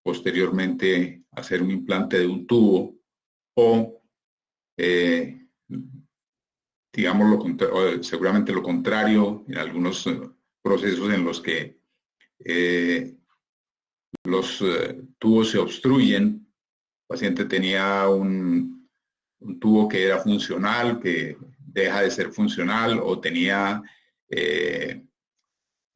posteriormente hacer un implante de un tubo o seguramente lo contrario, en algunos procesos en los que los tubos se obstruyen. El paciente tenía un tubo que era funcional, que deja de ser funcional, o tenía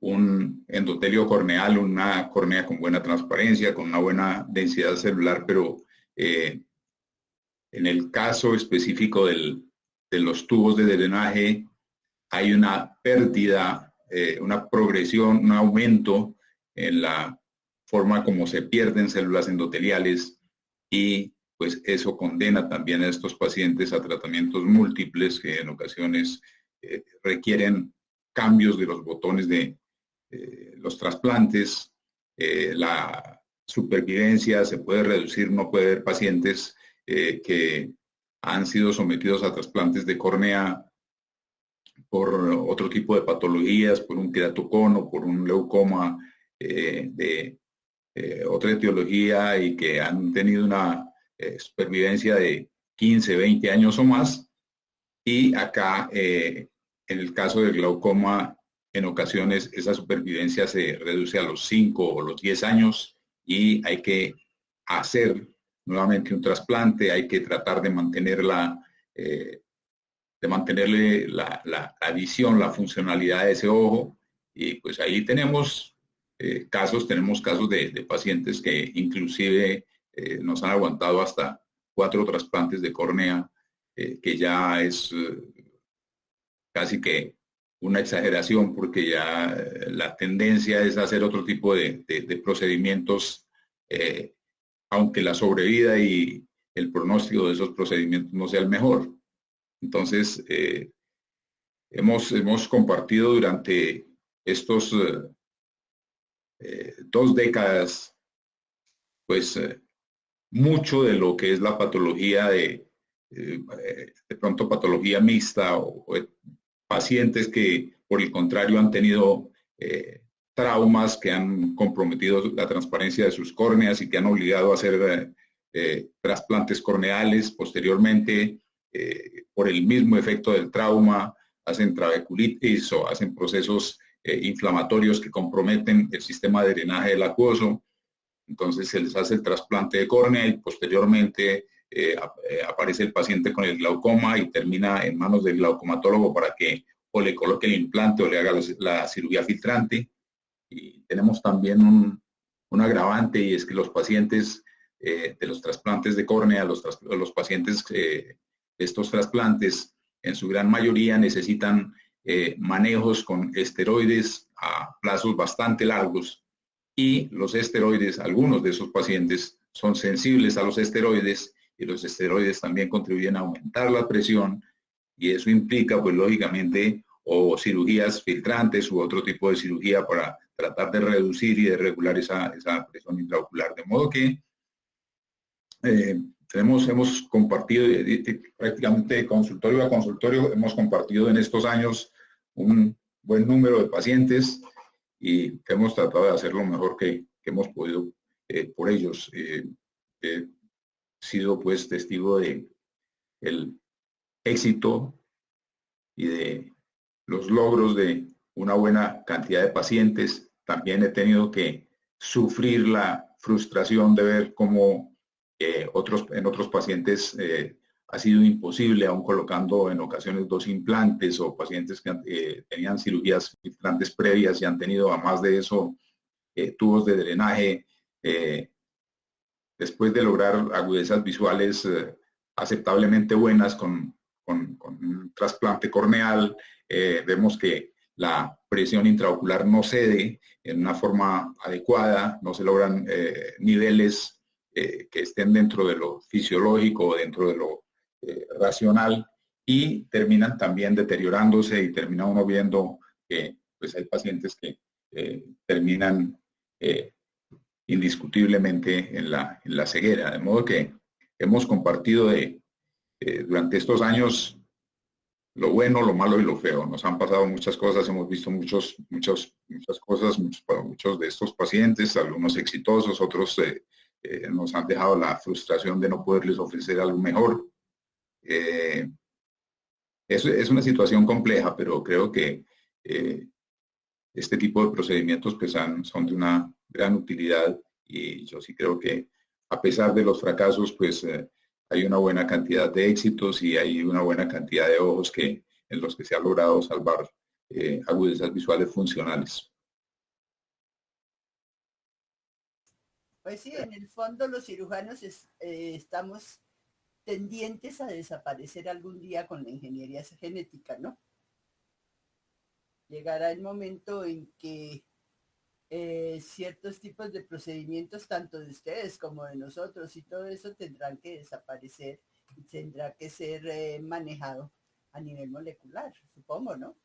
un endotelio corneal, una córnea con buena transparencia, con una buena densidad celular, pero en el caso específico de los tubos de drenaje hay una pérdida, una progresión, un aumento en la forma como se pierden células endoteliales y pues eso condena también a estos pacientes a tratamientos múltiples que en ocasiones requieren cambios de los botones de los trasplantes, la supervivencia se puede reducir, no puede haber pacientes que han sido sometidos a trasplantes de córnea por otro tipo de patologías, por un queratocono, por un leucoma de otra etiología y que han tenido una supervivencia de 15, 20 años o más. Y acá, en el caso del glaucoma, en ocasiones esa supervivencia se reduce a los 5 o los 10 años y hay que hacer nuevamente un trasplante, hay que tratar de mantenerle la visión, la funcionalidad de ese ojo. Y pues ahí tenemos casos de pacientes que inclusive nos han aguantado hasta 4 trasplantes de córnea, que ya es casi que una exageración, porque ya la tendencia es hacer otro tipo de procedimientos, aunque la sobrevida y el pronóstico de esos procedimientos no sea el mejor. Entonces, hemos compartido durante estos 2 décadas, pues mucho de lo que es la patología de pronto patología mixta o pacientes que por el contrario han tenido traumas que han comprometido la transparencia de sus córneas y que han obligado a hacer trasplantes corneales posteriormente por el mismo efecto del trauma, hacen trabeculitis o hacen procesos inflamatorios que comprometen el sistema de drenaje del acuoso. Entonces se les hace el trasplante de córnea y posteriormente aparece el paciente con el glaucoma y termina en manos del glaucomatólogo para que o le coloque el implante o le haga la cirugía filtrante. Y tenemos también un agravante, y es que los pacientes de los trasplantes de córnea, los pacientes de estos trasplantes, en su gran mayoría necesitan manejos con esteroides a plazos bastante largos. Y los esteroides, algunos de esos pacientes son sensibles a los esteroides y los esteroides también contribuyen a aumentar la presión y eso implica, pues lógicamente, o cirugías filtrantes u otro tipo de cirugía para tratar de reducir y de regular esa presión intraocular. De modo que hemos compartido prácticamente de consultorio a consultorio, hemos compartido en estos años un buen número de pacientes y hemos tratado de hacer lo mejor que hemos podido por ellos. He sido pues testigo de el éxito y de los logros de una buena cantidad de pacientes. También he tenido que sufrir la frustración de ver cómo en otros pacientes ha sido imposible, aún colocando en ocasiones 2 implantes o pacientes que tenían cirugías implantes previas y han tenido, además de eso, tubos de drenaje. Después de lograr agudezas visuales aceptablemente buenas con un trasplante corneal, vemos que la presión intraocular no cede en una forma adecuada, no se logran niveles que estén dentro de lo fisiológico, dentro de lo racional, y terminan también deteriorándose y termina uno viendo que pues hay pacientes que terminan indiscutiblemente en la ceguera. De modo que hemos compartido durante estos años lo bueno, lo malo y lo feo. Nos han pasado muchas cosas, hemos visto muchas cosas, muchos de estos pacientes, algunos exitosos, otros nos han dejado la frustración de no poderles ofrecer algo mejor. Es una situación compleja, pero creo que este tipo de procedimientos pues, son de una gran utilidad y yo sí creo que a pesar de los fracasos, pues hay una buena cantidad de éxitos y hay una buena cantidad de ojos en los que se ha logrado salvar agudezas visuales funcionales. Pues sí, en el fondo los cirujanos estamos tendientes a desaparecer algún día con la ingeniería genética, ¿no? Llegará el momento en que ciertos tipos de procedimientos, tanto de ustedes como de nosotros y todo eso, tendrán que desaparecer y tendrá que ser manejado a nivel molecular, supongo, ¿no?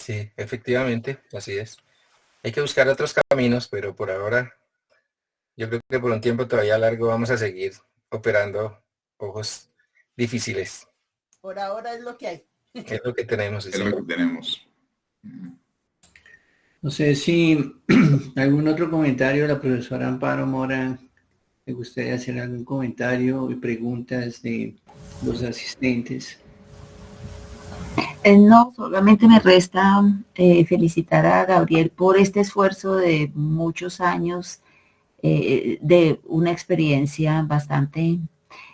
Sí, efectivamente, así es. Hay que buscar otros caminos, pero por ahora, yo creo que por un tiempo todavía largo vamos a seguir operando ojos difíciles. Por ahora es lo que hay. Es lo que tenemos. Es lo que tenemos. No sé si algún otro comentario de la profesora Amparo Mora, me gustaría hacer algún comentario y preguntas de los asistentes. No, solamente me resta felicitar a Gabriel por este esfuerzo de muchos años, de una experiencia bastante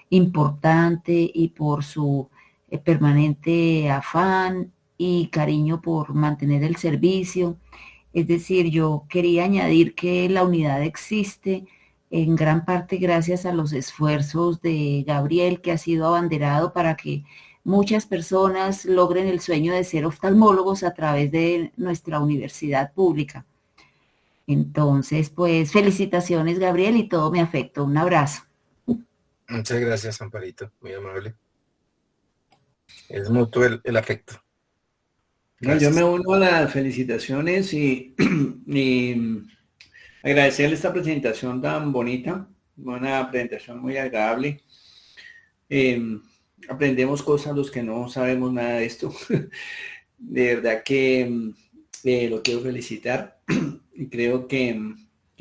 importante y por su permanente afán y cariño por mantener el servicio. Es decir, yo quería añadir que la unidad existe en gran parte gracias a los esfuerzos de Gabriel, que ha sido abanderado para que muchas personas logren el sueño de ser oftalmólogos a través de nuestra universidad pública. Entonces, pues felicitaciones, Gabriel, y todo mi afecto. Un abrazo. Muchas gracias, Amparito, muy amable. Es mutuo el afecto. No, yo me uno a las felicitaciones y agradecerle esta presentación tan bonita, una presentación muy agradable. Aprendemos cosas los que no sabemos nada de esto. De verdad que lo quiero felicitar y creo que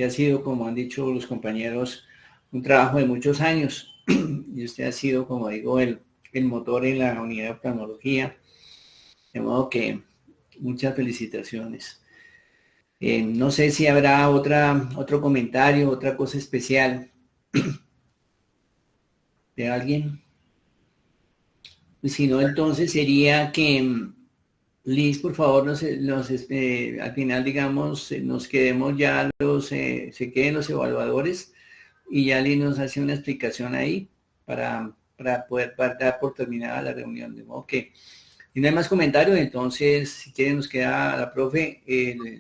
ha sido, como han dicho los compañeros, un trabajo de muchos años y usted ha sido, como digo, el motor en la unidad de oftalmología, de modo que muchas felicitaciones. No sé si habrá otro comentario, otra cosa especial de alguien. Si no, entonces sería que Liz, por favor, al final, digamos, nos quedemos ya se queden los evaluadores y ya Liz nos hace una explicación ahí para poder dar por terminada la reunión. De modo que, si no hay más comentarios, entonces, si quieren, nos queda la profe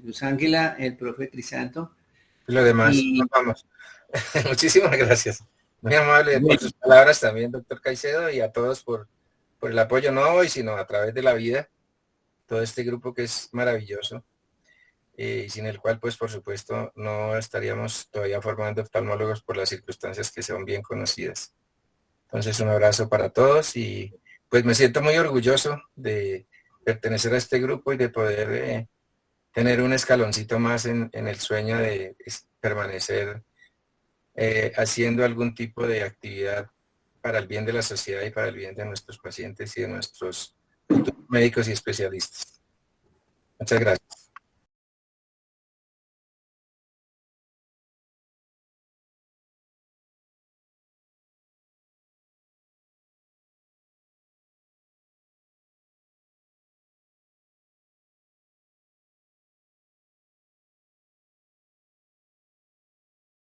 Luz Ángela, el profe Crisanto. Lo demás, nos vamos. Muchísimas gracias. Muy amable por sus palabras también, doctor Caicedo, y a todos por el apoyo, no hoy, sino a través de la vida. Todo este grupo que es maravilloso y sin el cual, pues, por supuesto, no estaríamos todavía formando oftalmólogos por las circunstancias que son bien conocidas. Entonces, un abrazo para todos y pues me siento muy orgulloso de pertenecer a este grupo y de poder tener un escaloncito más en el sueño de permanecer haciendo algún tipo de actividad para el bien de la sociedad y para el bien de nuestros pacientes y de nuestros médicos y especialistas. Muchas gracias.